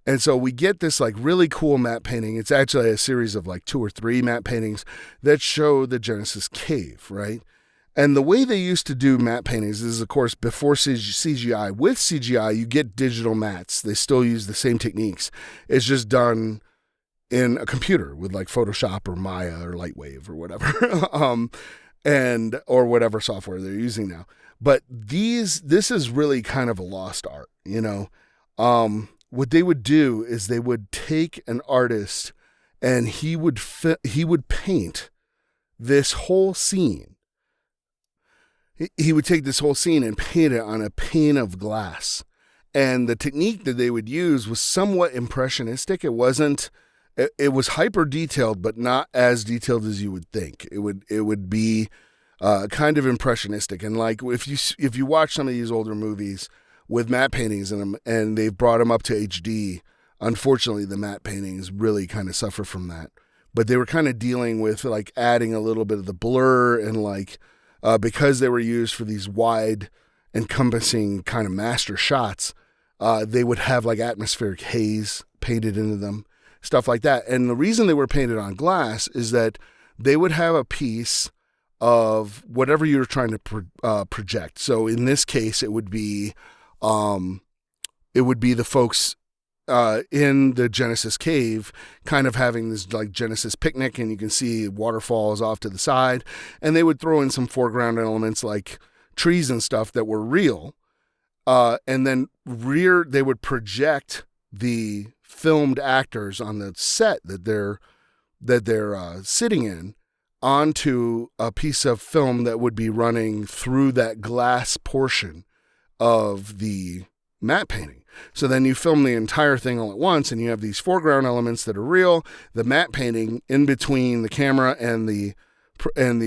And so we get this like really cool matte painting. It's actually a series of like 2 or 3 matte paintings that show the Genesis cave, right? And the way they used to do matte paintings is, of course, before CGI. With CGI, you get digital mattes. They still use the same techniques. It's just done in a computer with like Photoshop or Maya or Lightwave or whatever, or whatever software they're using now. But this is really kind of a lost art, you know. What they would do is they would take an artist and he would paint this whole scene. He would take this whole scene and paint it on a pane of glass. And the technique that they would use was somewhat impressionistic. It was hyper detailed, but not as detailed as you would think. It would be kind of impressionistic. And like if you watch some of these older movies with matte paintings in them and they've brought them up to HD, unfortunately the matte paintings really kind of suffer from that. But they were kind of dealing with like adding a little bit of the blur and like because they were used for these wide encompassing kind of master shots, they would have like atmospheric haze painted into them, stuff like that. And the reason they were painted on glass is that they would have a piece of whatever you're trying to project. So in this case, it would be the folks in the Genesis cave kind of having this like Genesis picnic, and you can see waterfalls off to the side, and they would throw in some foreground elements like trees and stuff that were real, and then they would project the filmed actors on the set that they're sitting in onto a piece of film that would be running through that glass portion of the matte painting. So then you film the entire thing all at once, and you have these foreground elements that are real, the matte painting in between the camera and the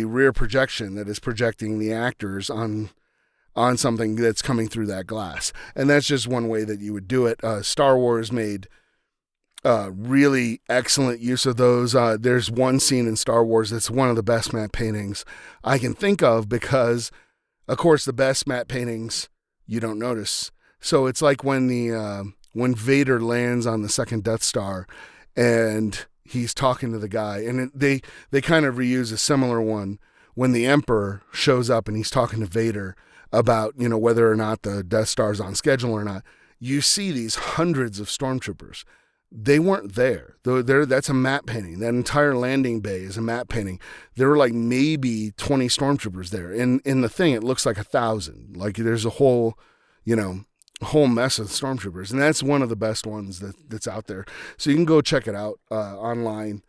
rear projection that is projecting the actors on something that's coming through that glass. And that's just one way that you would do it. Star Wars made really excellent use of those. There's one scene in Star Wars that's one of the best matte paintings I can think of because, of course, the best matte paintings you don't notice. So it's like when Vader lands on the second Death Star and he's talking to the guy, and they kind of reuse a similar one when the Emperor shows up and he's talking to Vader about, you know, whether or not the Death Star's on schedule or not. You see these hundreds of stormtroopers. They weren't there. That's a matte painting. That entire landing bay is a matte painting. There were like maybe 20 stormtroopers there. In the thing, it looks like 1,000. Like there's a whole mess of stormtroopers. And that's one of the best ones that's out there. So you can go check it out online.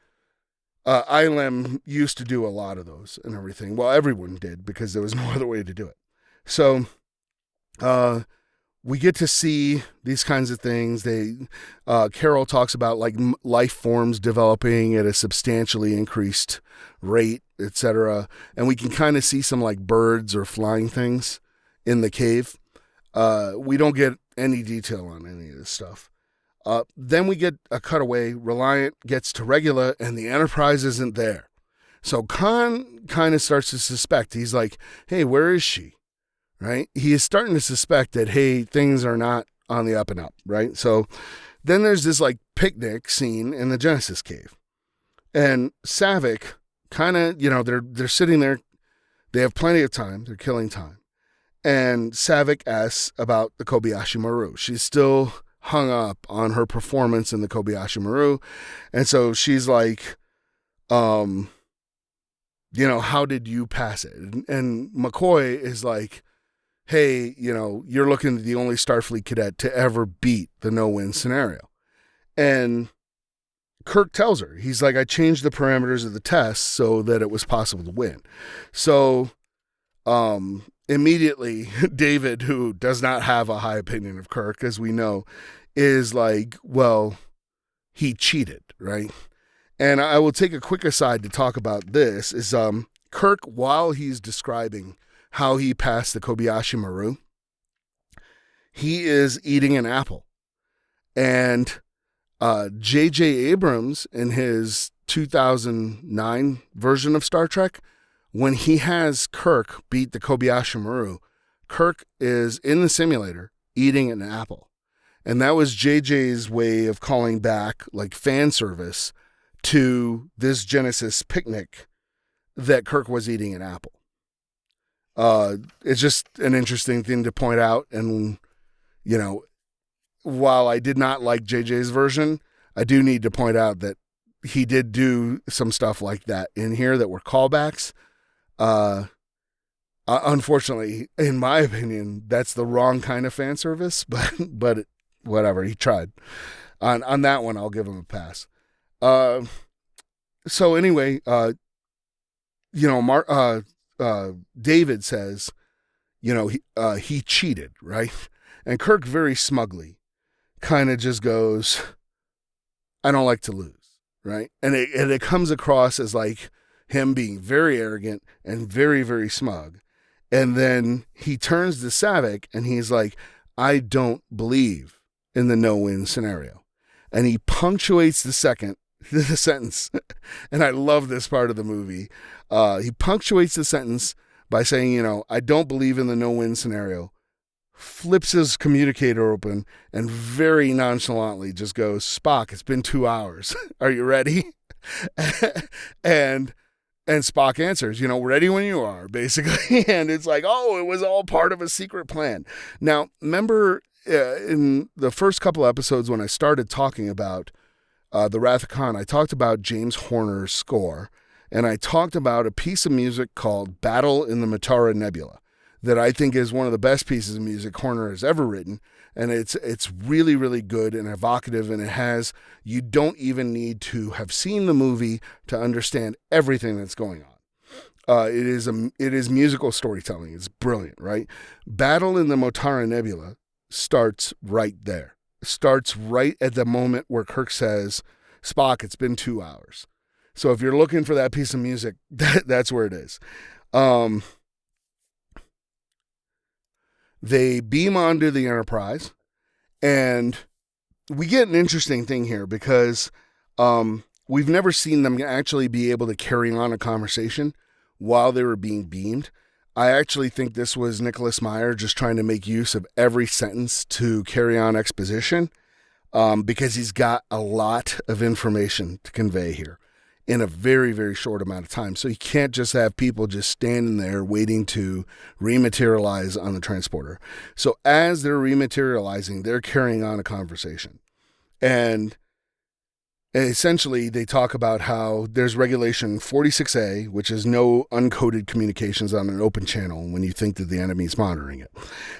ILM used to do a lot of those and everything. Well, everyone did because there was no other way to do it. So we get to see these kinds of things. Carol talks about like life forms developing at a substantially increased rate, etc. And we can kind of see some like birds or flying things in the cave. We don't get any detail on any of this stuff. Then we get a cutaway. Reliant gets to Regula and the Enterprise isn't there. So Khan kind of starts to suspect. He's like, hey, where is she? Right? He is starting to suspect that, hey, things are not on the up and up, right? So then there's this like picnic scene in the Genesis cave. And Saavik kind of, you know, they're sitting there. They have plenty of time. They're killing time. And Saavik asks about the Kobayashi Maru. She's still hung up on her performance in the Kobayashi Maru. And so she's like, you know, how did you pass it? And McCoy is like, hey, you know, you're looking at the only Starfleet cadet to ever beat the no-win scenario. And Kirk tells her, he's like, I changed the parameters of the test so that it was possible to win. So immediately, David, who does not have a high opinion of Kirk, as we know, is like, well, he cheated, right? And I will take a quick aside to talk about this, is Kirk, while he's describing how he passed the Kobayashi Maru, he is eating an apple. And J.J. Abrams, in his 2009 version of Star Trek, when he has Kirk beat the Kobayashi Maru, Kirk is in the simulator eating an apple. And that was JJ's way of calling back, like, fan service to this Genesis picnic that Kirk was eating an apple. It's just an interesting thing to point out. And, you know, while I did not like JJ's version, I do need to point out that he did do some stuff like that in here that were callbacks. Unfortunately, in my opinion, that's the wrong kind of fan service, but whatever, he tried. On that one, I'll give him a pass. So anyway, David says, he cheated, right? And Kirk very smugly kind of just goes, I don't like to lose, right? And it comes across as like him being very arrogant and very, very smug. And then he turns to Saavik and he's like, I don't believe in the no-win scenario. And he punctuates the sentence, and I love this part of the movie. He punctuates the sentence by saying, I don't believe in the no-win scenario, flips his communicator open, and very nonchalantly just goes, Spock, it's been 2 hours. Are you ready? and Spock answers, ready when you are, basically. And it's like, it was all part of a secret plan. Now, remember in the first couple episodes when I started talking about The Wrath of Khan, I talked about James Horner's score, and I talked about a piece of music called Battle in the Matara Nebula that I think is one of the best pieces of music Horner has ever written, and it's really, really good and evocative, and you don't even need to have seen the movie to understand everything that's going on. It is musical storytelling. It's brilliant, right? Battle in the Matara Nebula starts right there. Starts right at the moment where Kirk says, Spock, it's been 2 hours. So if you're looking for that piece of music, that's where it is. They beam onto the Enterprise, and we get an interesting thing here because we've never seen them actually be able to carry on a conversation while they were being beamed. I actually think this was Nicholas Meyer just trying to make use of every sentence to carry on exposition because he's got a lot of information to convey here in a very, very short amount of time. So you can't just have people just standing there waiting to rematerialize on the transporter. So as they're rematerializing, they're carrying on a conversation. And essentially, they talk about how there's regulation 46A, which is no uncoded communications on an open channel when you think that the enemy's monitoring it.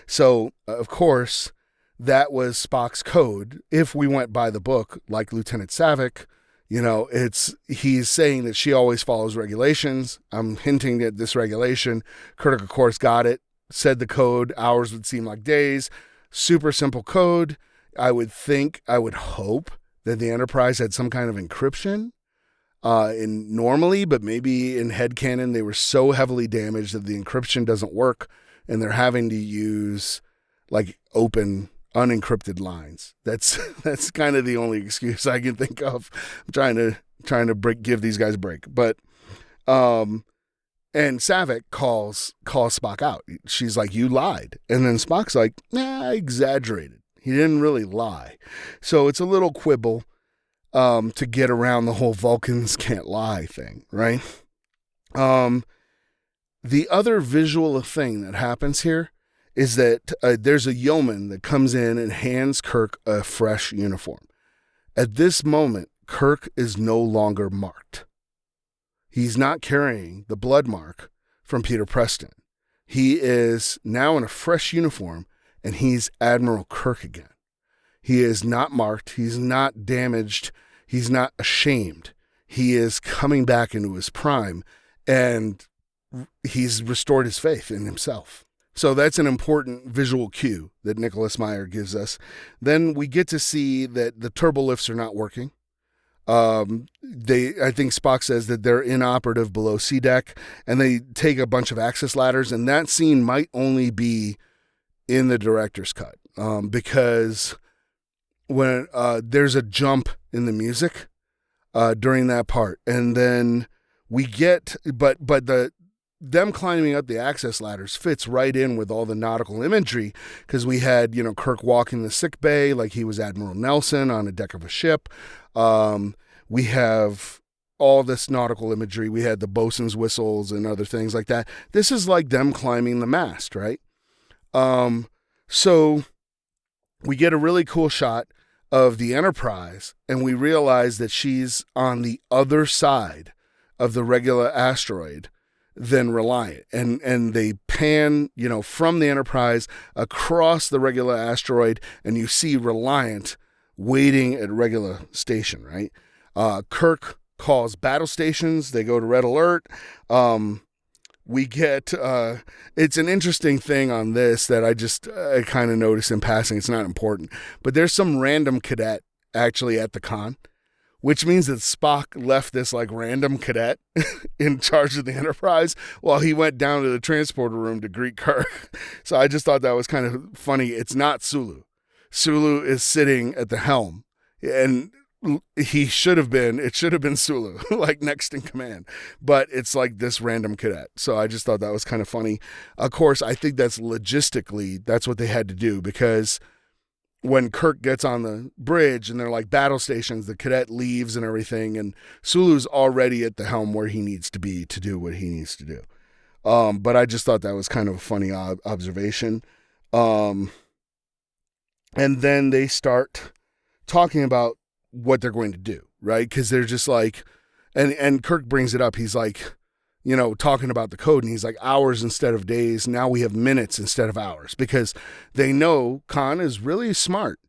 So, of course, that was Spock's code. If we went by the book, like Lieutenant Saavik, he's saying that she always follows regulations. I'm hinting at this regulation. Kirk, of course, got it, said the code. Hours would seem like days. Super simple code. I would hope that the Enterprise had some kind of encryption normally, but maybe in headcanon they were so heavily damaged that the encryption doesn't work and they're having to use like open unencrypted lines. That's kind of the only excuse I can think of. I'm trying to give these guys a break. But and Saavik calls Spock out. She's like, you lied. And then Spock's like, I exaggerated. He didn't really lie. So it's a little quibble to get around the whole Vulcans can't lie thing, right? The other visual thing that happens here is that there's a yeoman that comes in and hands Kirk a fresh uniform. At this moment, Kirk is no longer marked. He's not carrying the blood mark from Peter Preston. He is now in a fresh uniform, and he's Admiral Kirk again. He is not marked. He's not damaged. He's not ashamed. He is coming back into his prime, and he's restored his faith in himself. So that's an important visual cue that Nicholas Meyer gives us. Then we get to see that the turbo lifts are not working. I think Spock says that they're inoperative below sea deck, and they take a bunch of access ladders, and that scene might only be in the director's cut because when there's a jump in the music during that part, and then we get but them climbing up the access ladders fits right in with all the nautical imagery, because we had, Kirk walking the sick bay like he was Admiral Nelson on a deck of a ship. We have all this nautical imagery. We had the bosun's whistles and other things like that. This is like them climbing the mast, right? So we get a really cool shot of the Enterprise, and we realize that she's on the other side of the regular asteroid than Reliant. And they pan, from the Enterprise across the regular asteroid, and you see Reliant waiting at regular station, right? Kirk calls battle stations. They go to red alert. We get, it's an interesting thing on this that I kind of noticed in passing. It's not important, but there's some random cadet actually at the con, which means that Spock left this like random cadet in charge of the Enterprise while he went down to the transporter room to greet Kirk. So I just thought that was kind of funny. It's not Sulu. Sulu is sitting at the helm, and it should have been Sulu, like next in command, but it's like this random cadet. So I just thought that was kind of funny. Of course, I think that's logistically, that's what they had to do, because when Kirk gets on the bridge and they're like battle stations, the cadet leaves and everything, and Sulu's already at the helm where he needs to be to do what he needs to do. But I just thought that was kind of a funny observation. And then they start talking about what they're going to do, right? Because they're just like, and Kirk brings it up. He's like, talking about the code, and he's like, hours instead of days. Now we have minutes instead of hours, because they know Khan is really smart.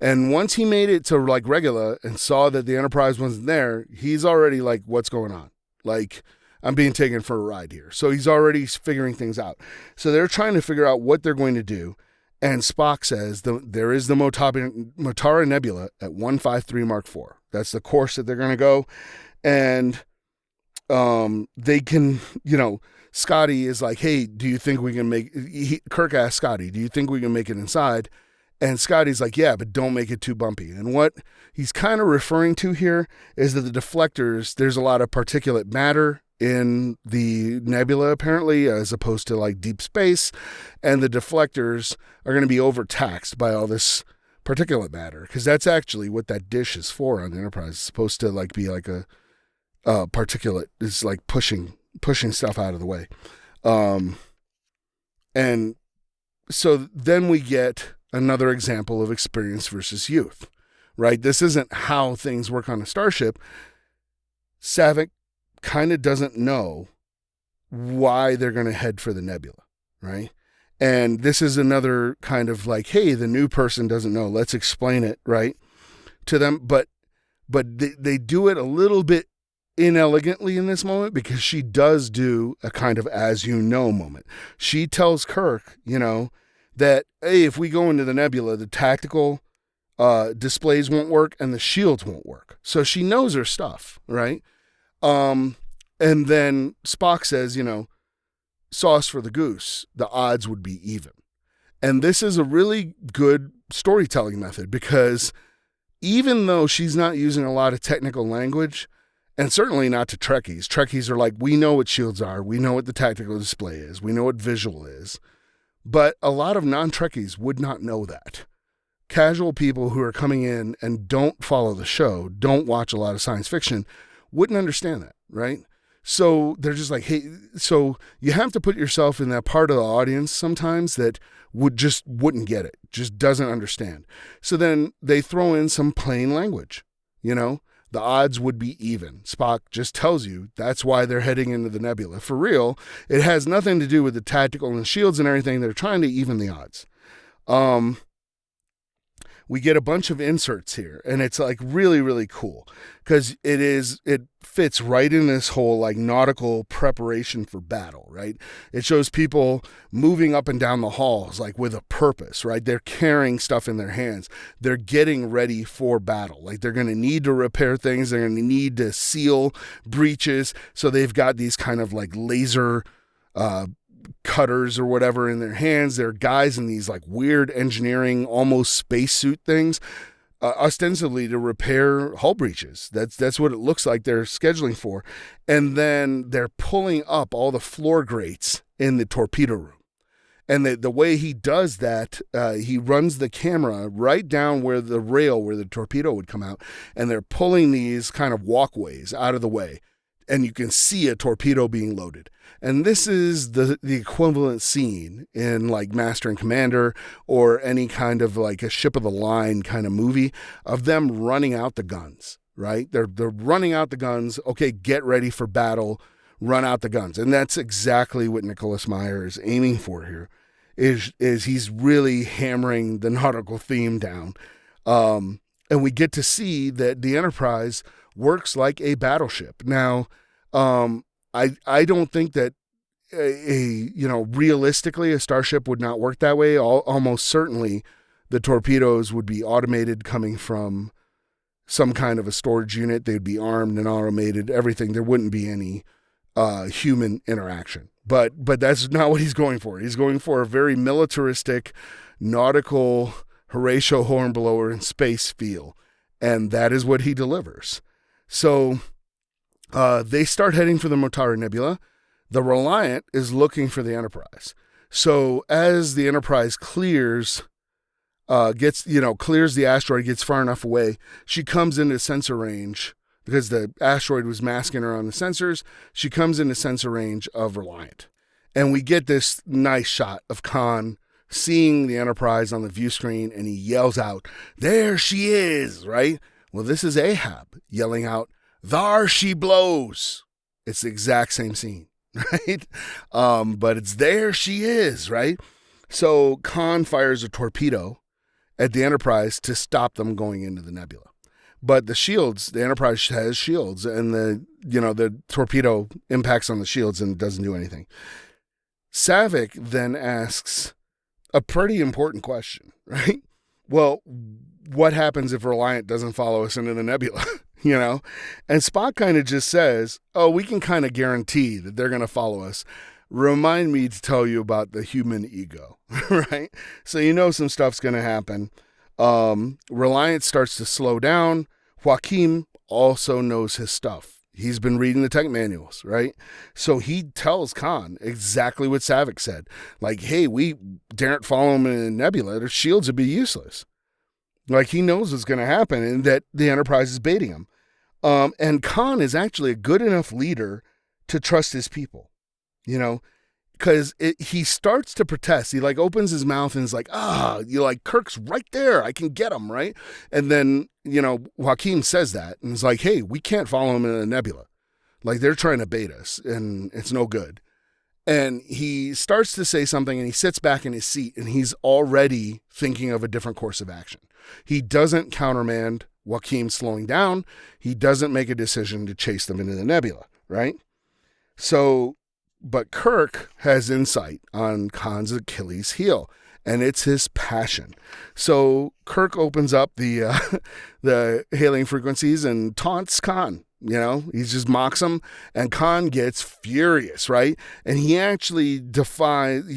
And once he made it to like Regula and saw that the Enterprise wasn't there, he's already like, what's going on? Like, I'm being taken for a ride here. So he's already figuring things out. So they're trying to figure out what they're going to do. And Spock says there is the Motara Nebula at 153 Mark IV. That's the course that they're going to go. And they can, Scotty is like, hey, do you think we can Kirk asked Scotty, do you think we can make it inside? And Scotty's like, yeah, but don't make it too bumpy. And what he's kind of referring to here is that the deflectors, there's a lot of particulate matter in the nebula, apparently, as opposed to like deep space. And the deflectors are going to be overtaxed by all this particulate matter, because that's actually what that dish is for on the Enterprise. It's supposed to like be like a particulate, is like pushing stuff out of the way. And so then we get another example of experience versus youth, right? This isn't how things work on a starship. Saavik kind of doesn't know why they're going to head for the nebula, right? And this is another kind of like, hey, the new person doesn't know. Let's explain it, right, to them. But they do it a little bit inelegantly in this moment, because she does do a kind of as you know moment. She tells Kirk, that, hey, if we go into the nebula, the tactical displays won't work and the shields won't work. So she knows her stuff, right? And then Spock says, sauce for the goose, the odds would be even. And this is a really good storytelling method, because even though she's not using a lot of technical language, and certainly not to Trekkies. Trekkies are like, we know what shields are. We know what the tactical display is. We know what visual is. But a lot of non-Trekkies would not know that. Casual people who are coming in and don't follow the show, don't watch a lot of science fiction, wouldn't understand that, right? So they're just like, hey, so you have to put yourself in that part of the audience sometimes that wouldn't get it, just doesn't understand. So then they throw in some plain language, the odds would be even. Spock just tells you that's why they're heading into the nebula. For real, it has nothing to do with the tactical and shields and everything. They're trying to even the odds. We get a bunch of inserts here, and it's like really, really cool, because it fits right in this whole like nautical preparation for battle, right? It shows people moving up and down the halls like with a purpose, right? They're carrying stuff in their hands. They're getting ready for battle. Like they're going to need to repair things. They're going to need to seal breaches. So they've got these kind of like laser cutters or whatever in their hands. They're guys in these like weird engineering, almost spacesuit things. ostensibly to repair hull breaches. That's what it looks like they're scheduling for. And then they're pulling up all the floor grates in the torpedo room. And the way he does that, he runs the camera right down where the rail where the torpedo would come out, and they're pulling these kind of walkways out of the way, and you can see a torpedo being loaded. And this is the equivalent scene in like Master and Commander or any kind of like a ship of the line kind of movie of them running out the guns, right? They're running out the guns. Okay, get ready for battle. Run out the guns. And that's exactly what Nicholas Meyer is aiming for here, is he's really hammering the nautical theme down. And we get to see that the Enterprise works like a battleship. Now, I don't think that realistically a starship would not work that way. Almost certainly the torpedoes would be automated coming from some kind of a storage unit. They'd be armed and automated, everything. There wouldn't be any human interaction. But that's not what he's going for. He's going for a very militaristic, nautical, Horatio Hornblower in space feel. And that is what he delivers. So they start heading for the Motara Nebula. The Reliant is looking for the Enterprise. So as the Enterprise clears the asteroid, gets far enough away, she comes into sensor range because the asteroid was masking her on the sensors. She comes into sensor range of Reliant. And we get this nice shot of Khan seeing the Enterprise on the view screen, and he yells out, "There she is," right? Well, this is Ahab yelling out, "Thar she blows." It's the exact same scene, right? But it's "there she is," right? So Khan fires a torpedo at the Enterprise to stop them going into the nebula. But the shields, the Enterprise has shields, and the torpedo impacts on the shields and doesn't do anything. Saavik then asks a pretty important question, right? Well, what happens if Reliant doesn't follow us into the nebula? And Spock kind of just says, "Oh, we can kind of guarantee that they're going to follow us. Remind me to tell you about the human ego," right? So some stuff's going to happen. Reliant starts to slow down. Joaquin also knows his stuff. He's been reading the tech manuals, right? So he tells Khan exactly what Saavik said. Like, hey, we daren't follow him in a nebula. Their shields would be useless. Like, he knows what's going to happen and that the Enterprise is baiting him. And Khan is actually a good enough leader to trust his people, because he starts to protest. He opens his mouth and is like, Kirk's right there. I can get him, right? And then, Joaquin says that and is like, hey, we can't follow him in a nebula. Like, they're trying to bait us and it's no good. And he starts to say something and he sits back in his seat and he's already thinking of a different course of action. He doesn't countermand Joaquin slowing down. He doesn't make a decision to chase them into the nebula, right? So, but Kirk has insight on Khan's Achilles heel, and it's his passion. So Kirk opens up the hailing frequencies and taunts Khan. He just mocks him, and Khan gets furious, right? And he actually grabs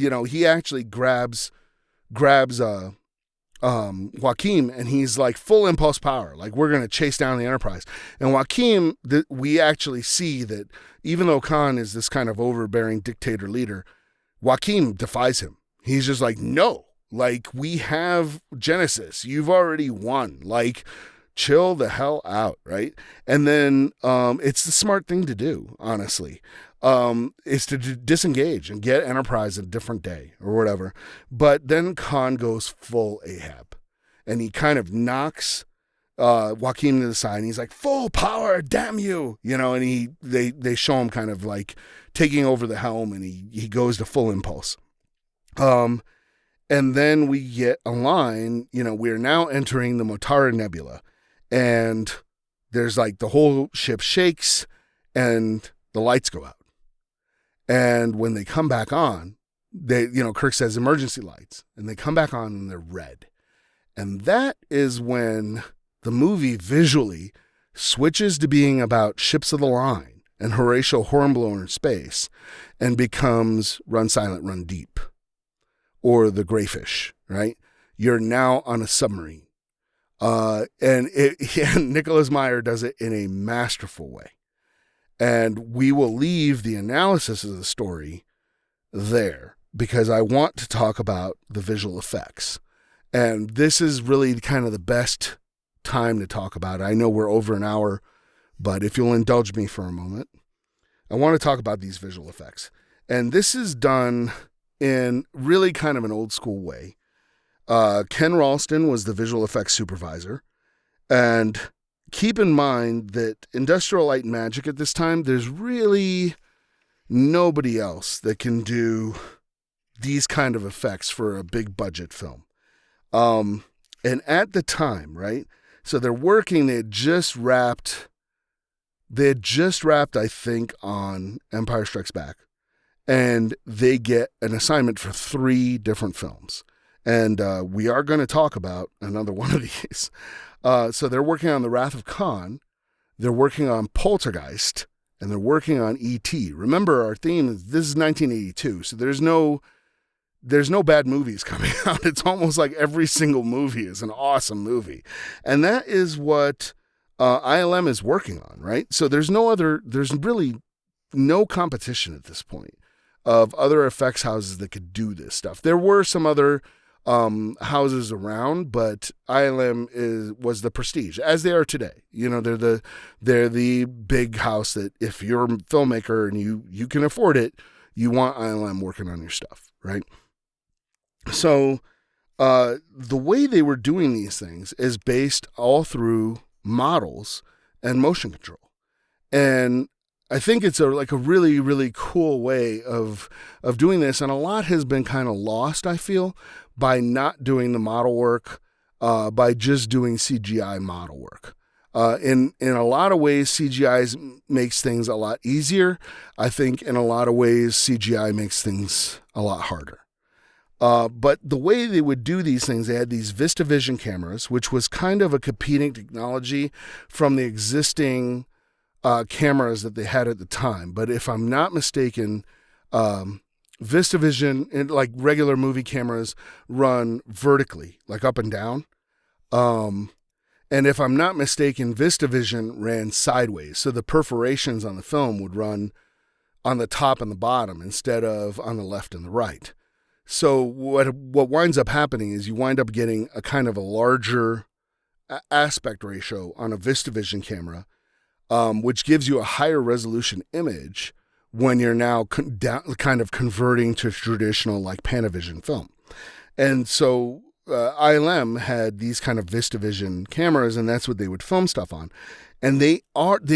Joaquin, and he's like full impulse power. Like, we're going to chase down the Enterprise. And Joaquin, we actually see that even though Khan is this kind of overbearing dictator leader, Joaquin defies him. He's just like, no, like, we have Genesis. You've already won. Like, chill the hell out, right? And then it's the smart thing to do, honestly. Is to disengage and get Enterprise a different day or whatever. But then Khan goes full Ahab, and he kind of knocks Joaquin to the side, and he's like, "Full power, damn you!" And they show him kind of like taking over the helm, and he goes to full impulse. And then we get a line. We're now entering the Motara Nebula, and there's like the whole ship shakes, and the lights go out. And when they come back on, Kirk says emergency lights, and they come back on and they're red. And that is when the movie visually switches to being about ships of the line and Horatio Hornblower in space and becomes Run Silent, Run Deep, or the Greyfish, right? You're now on a submarine. And Nicholas Meyer does it in a masterful way. And we will leave the analysis of the story there because I want to talk about the visual effects. And this is really kind of the best time to talk about it. I know we're over an hour, but if you'll indulge me for a moment, I want to talk about these visual effects. And this is done in really kind of an old school way. Ken Ralston was the visual effects supervisor. And keep in mind that Industrial Light and Magic at this time, there's really nobody else that can do these kind of effects for a big budget film. And at the time, right? So they're working, they had just wrapped, I think, on Empire Strikes Back. And they get an assignment for 3 different films. And we are going to talk about another one of these. So they're working on The Wrath of Khan, they're working on Poltergeist, and they're working on E.T. Remember, our theme is this is 1982, so there's no bad movies coming out. It's almost like every single movie is an awesome movie. And that is what ILM is working on, right? So there's really no competition at this point of other effects houses that could do this stuff. There were some other houses around, but ILM was the prestige, as they are today. You know, they're the big house that if you're a filmmaker and you can afford it, you want ILM working on your stuff, right? So the way they were doing these things is based all through models and motion control. And I think it's a really, really cool way of doing this. And a lot has been kind of lost, I feel, by not doing the model work, by just doing CGI model work. In a lot of ways, CGI makes things a lot easier. I think in a lot of ways, CGI makes things a lot harder. But the way they would do these things, they had these VistaVision cameras, which was kind of a competing technology from the existing cameras that they had at the time. But if I'm not mistaken, VistaVision, and like regular movie cameras, run vertically, like up and down. And if I'm not mistaken, VistaVision ran sideways. So the perforations on the film would run on the top and the bottom instead of on the left and the right. So what winds up happening is you wind up getting a kind of a larger aspect ratio on a VistaVision camera, which gives you a higher resolution image when you're now kind of converting to traditional like Panavision film. And so ILM had these kind of VistaVision cameras, and that's what they would film stuff on. And they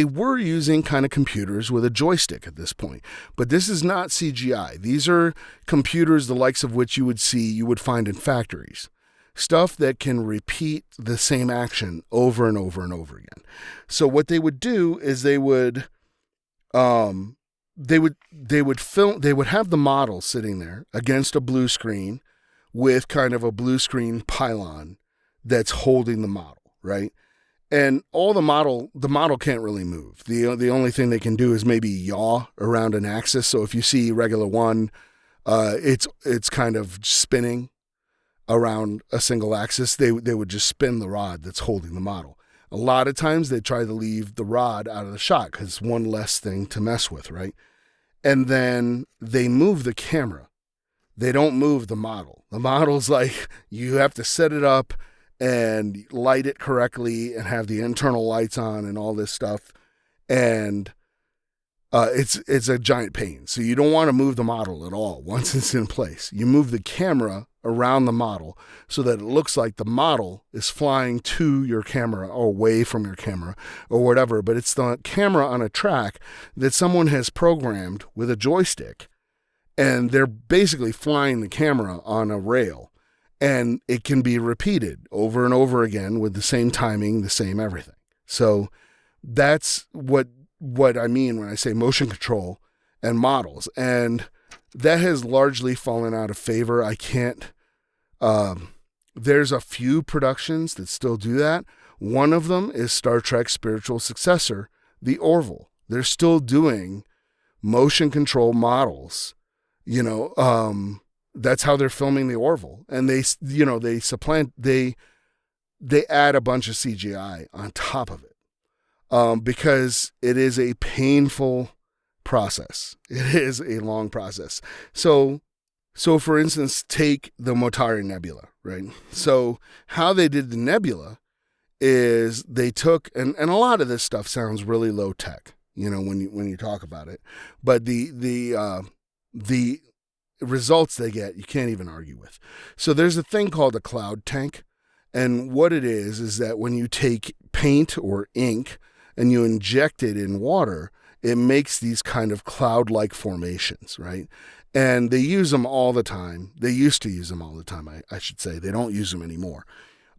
were using kind of computers with a joystick at this point. But this is not CGI. These are computers the likes of which you would find in factories. Stuff that can repeat the same action over and over and over again. So what they would do is they would film, they would have the model sitting there against a blue screen with kind of a blue screen pylon that's holding the model, right? And the model can't really move. The only thing they can do is maybe yaw around an axis. So if you see regular one, it's kind of spinning around a single axis. They would just spin the rod that's holding the model. A lot of times they try to leave the rod out of the shot because it's one less thing to mess with, right? And then they move the camera. They don't move the model. The model's like, you have to set it up and light it correctly and have the internal lights on and all this stuff. And it's a giant pain. So you don't want to move the model at all once it's in place. You move the camera around the model so that it looks like the model is flying to your camera or away from your camera or whatever. But it's the camera on a track that someone has programmed with a joystick. And they're basically flying the camera on a rail. And it can be repeated over and over again with the same timing, the same everything. So that's what I mean when I say motion control and models. And that has largely fallen out of favor. There's a few productions that still do that. One of them is Star Trek's spiritual successor, the Orville. They're still doing motion control models. That's how they're filming the Orville. And they they add a bunch of CGI on top of it because it is a painful process. It is a long process. So for instance, take the Motari Nebula, right? So how they did the nebula is they took, and a lot of this stuff sounds really low tech, when you talk about it, but the results they get, you can't even argue with. So there's a thing called a cloud tank. And what it is that when you take paint or ink and you inject it in water, it makes these kind of cloud-like formations, right? And they use them all the time. They used to use them all the time, I should say. They don't use them anymore.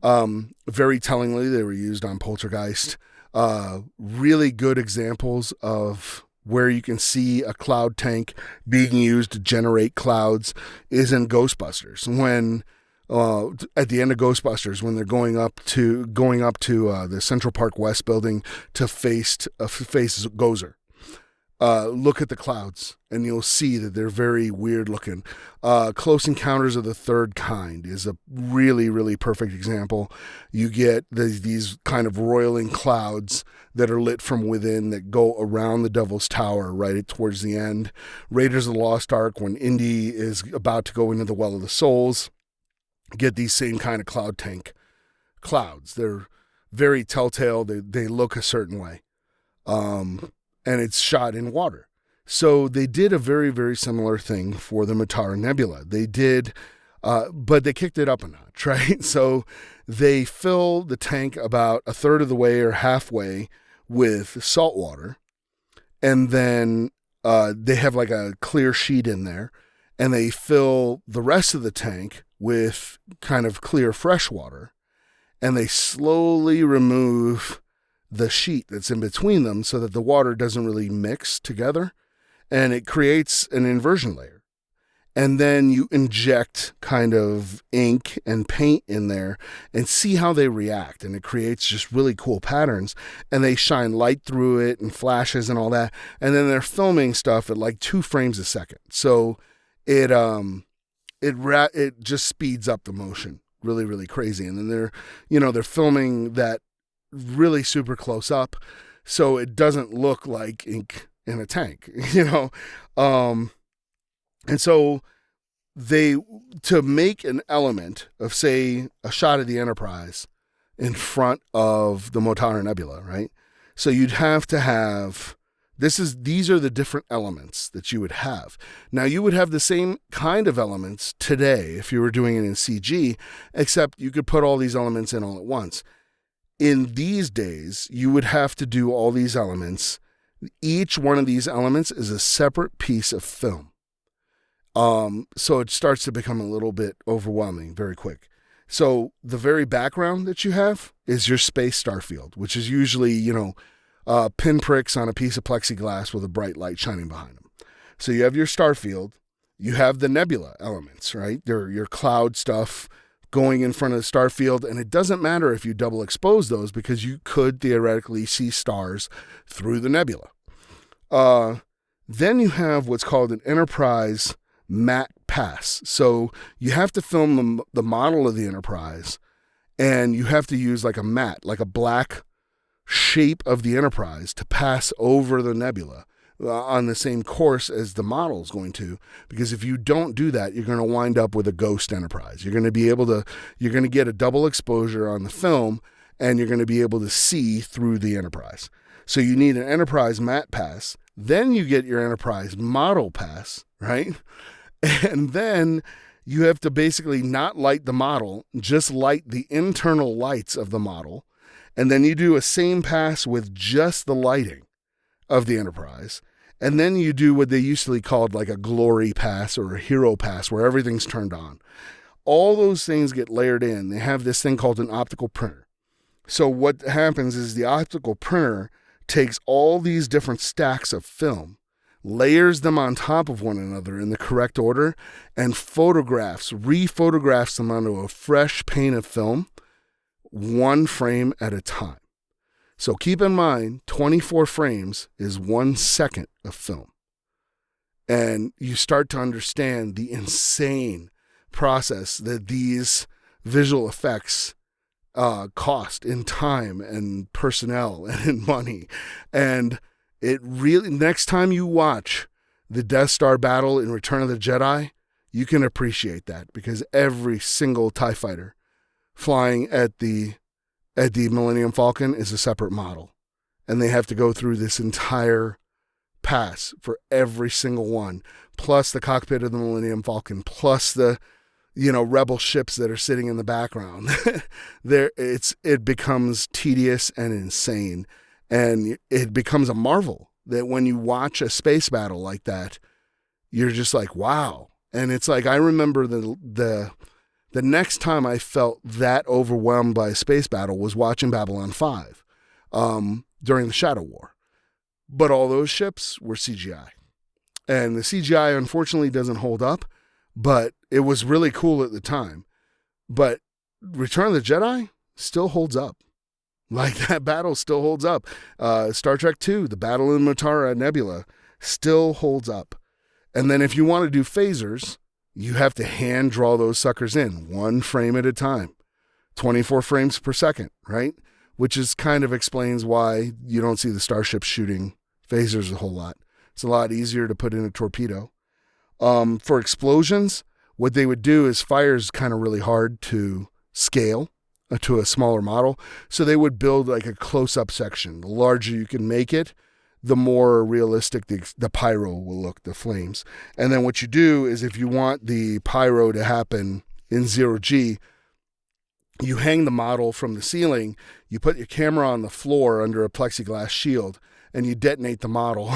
Very tellingly, they were used on Poltergeist. Really good examples of where you can see a cloud tank being used to generate clouds is in Ghostbusters. When at the end of Ghostbusters, when they're going up to the Central Park West building to face Gozer. Look at the clouds, and you'll see that they're very weird looking. Close Encounters of the Third Kind is a really, really perfect example. You get these kind of roiling clouds that are lit from within that go around the Devil's Tower right towards the end. Raiders of the Lost Ark, when Indy is about to go into the Well of the Souls, get these same kind of cloud tank clouds. They're very telltale. They look a certain way. And it's shot in water. So they did a very, very similar thing for the Motari Nebula. They did, but they kicked it up a notch, right? So they fill the tank about a third of the way or halfway with salt water. And then they have like a clear sheet in there. And they fill the rest of the tank with kind of clear fresh water. And they slowly remove the sheet that's in between them so that the water doesn't really mix together, and it creates an inversion layer. And then you inject kind of ink and paint in there and see how they react, and it creates just really cool patterns, and they shine light through it and flashes and all that. And then they're filming stuff at like 2 frames a second. So it just speeds up the motion really, really crazy. And then they're filming that really super close up, so it doesn't look like ink in a tank, and so to make an element of, say, a shot of the Enterprise in front of the Motari Nebula, right? So you'd have to have these are the different elements that you would have. Now, you would have the same kind of elements today if you were doing it in CG, except you could put all these elements in all at once. In these days, you would have to do all these elements. Each one of these elements is a separate piece of film. So it starts to become a little bit overwhelming very quick. So the very background that you have is your space starfield, which is usually, pinpricks on a piece of plexiglass with a bright light shining behind them. So you have your starfield. You have the nebula elements, right? They're your cloud stuff going in front of the starfield, and it doesn't matter if you double expose those because you could theoretically see stars through the nebula. Then you have what's called an Enterprise matte pass. So you have to film the model of the Enterprise, and you have to use like a matte, like a black shape of the Enterprise to pass over the nebula on the same course as the model is going to, because if you don't do that, you're going to wind up with a ghost Enterprise. You're going to get a double exposure on the film, and you're going to be able to see through the Enterprise. So you need an Enterprise matte pass. Then you get your Enterprise model pass, right? And then you have to basically not light the model, just light the internal lights of the model. And then you do a same pass with just the lighting of the Enterprise. And then you do what they used to be called like a glory pass or a hero pass, where everything's turned on. All those things get layered in. They have this thing called an optical printer. So what happens is the optical printer takes all these different stacks of film, layers them on top of one another in the correct order, and rephotographs them onto a fresh pane of film, 1 frame at a time. So keep in mind, 24 frames is 1 second of film. And you start to understand the insane process that these visual effects cost in time and personnel and in money. And it really, next time you watch the Death Star battle in Return of the Jedi, you can appreciate that, because every single TIE fighter flying at the Millennium Falcon is a separate model. And they have to go through this entire pass for every single one, plus the cockpit of the Millennium Falcon, plus the rebel ships that are sitting in the background. It becomes tedious and insane, and it becomes a marvel that when you watch a space battle like that, you're just like, wow. And it's like, I remember the next time I felt that overwhelmed by a space battle was watching Babylon 5 during the Shadow War. But all those ships were CGI. And the CGI, unfortunately, doesn't hold up, but it was really cool at the time. But Return of the Jedi still holds up. Like, that battle still holds up. Star Trek II, the battle in Mutara Nebula, still holds up. And then if you want to do phasers, you have to hand draw those suckers in, one frame at a time, 24 frames per second, right? Which is kind of explains why you don't see the starships shooting phasers a whole lot. It's a lot easier to put in a torpedo. For explosions, what they would do is fire's kind of really hard to scale to a smaller model. So they would build like a close-up section. The larger you can make it, the more realistic the pyro will look, the flames. And then what you do is, if you want the pyro to happen in 0G, you hang the model from the ceiling, you put your camera on the floor under a plexiglass shield, and you detonate the model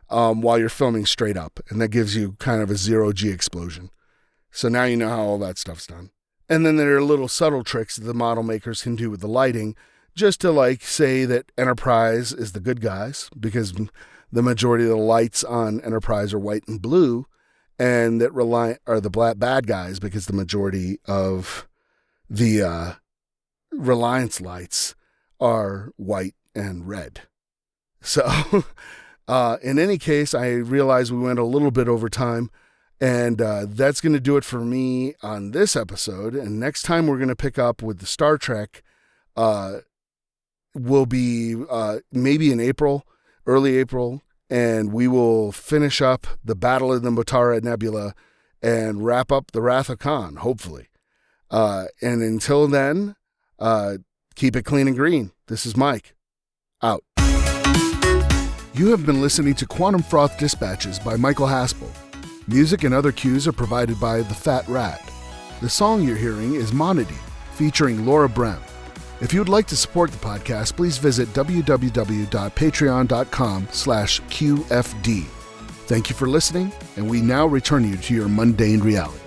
while you're filming straight up. And that gives you kind of a 0G explosion. So now you know how all that stuff's done. And then there are little subtle tricks that the model makers can do with the lighting, just to like say that Enterprise is the good guys, because the majority of the lights on Enterprise are white and blue, and that Reliant are the bad guys because the majority of the Reliance lights are white and red. So in any case, I realize we went a little bit over time, and that's going to do it for me on this episode. And next time we're going to pick up with the Star Trek. Will be maybe in April, early April, and we will finish up the Battle of the Mutara Nebula and wrap up the Wrath of Khan, hopefully. And until then, keep it clean and green. This is Mike. Out. You have been listening to Quantum Froth Dispatches by Michael Haspel. Music and other cues are provided by The Fat Rat. The song you're hearing is Monody, featuring Laura Brem. If you would like to support the podcast, please visit www.patreon.com/QFD. Thank you for listening, and we now return you to your mundane reality.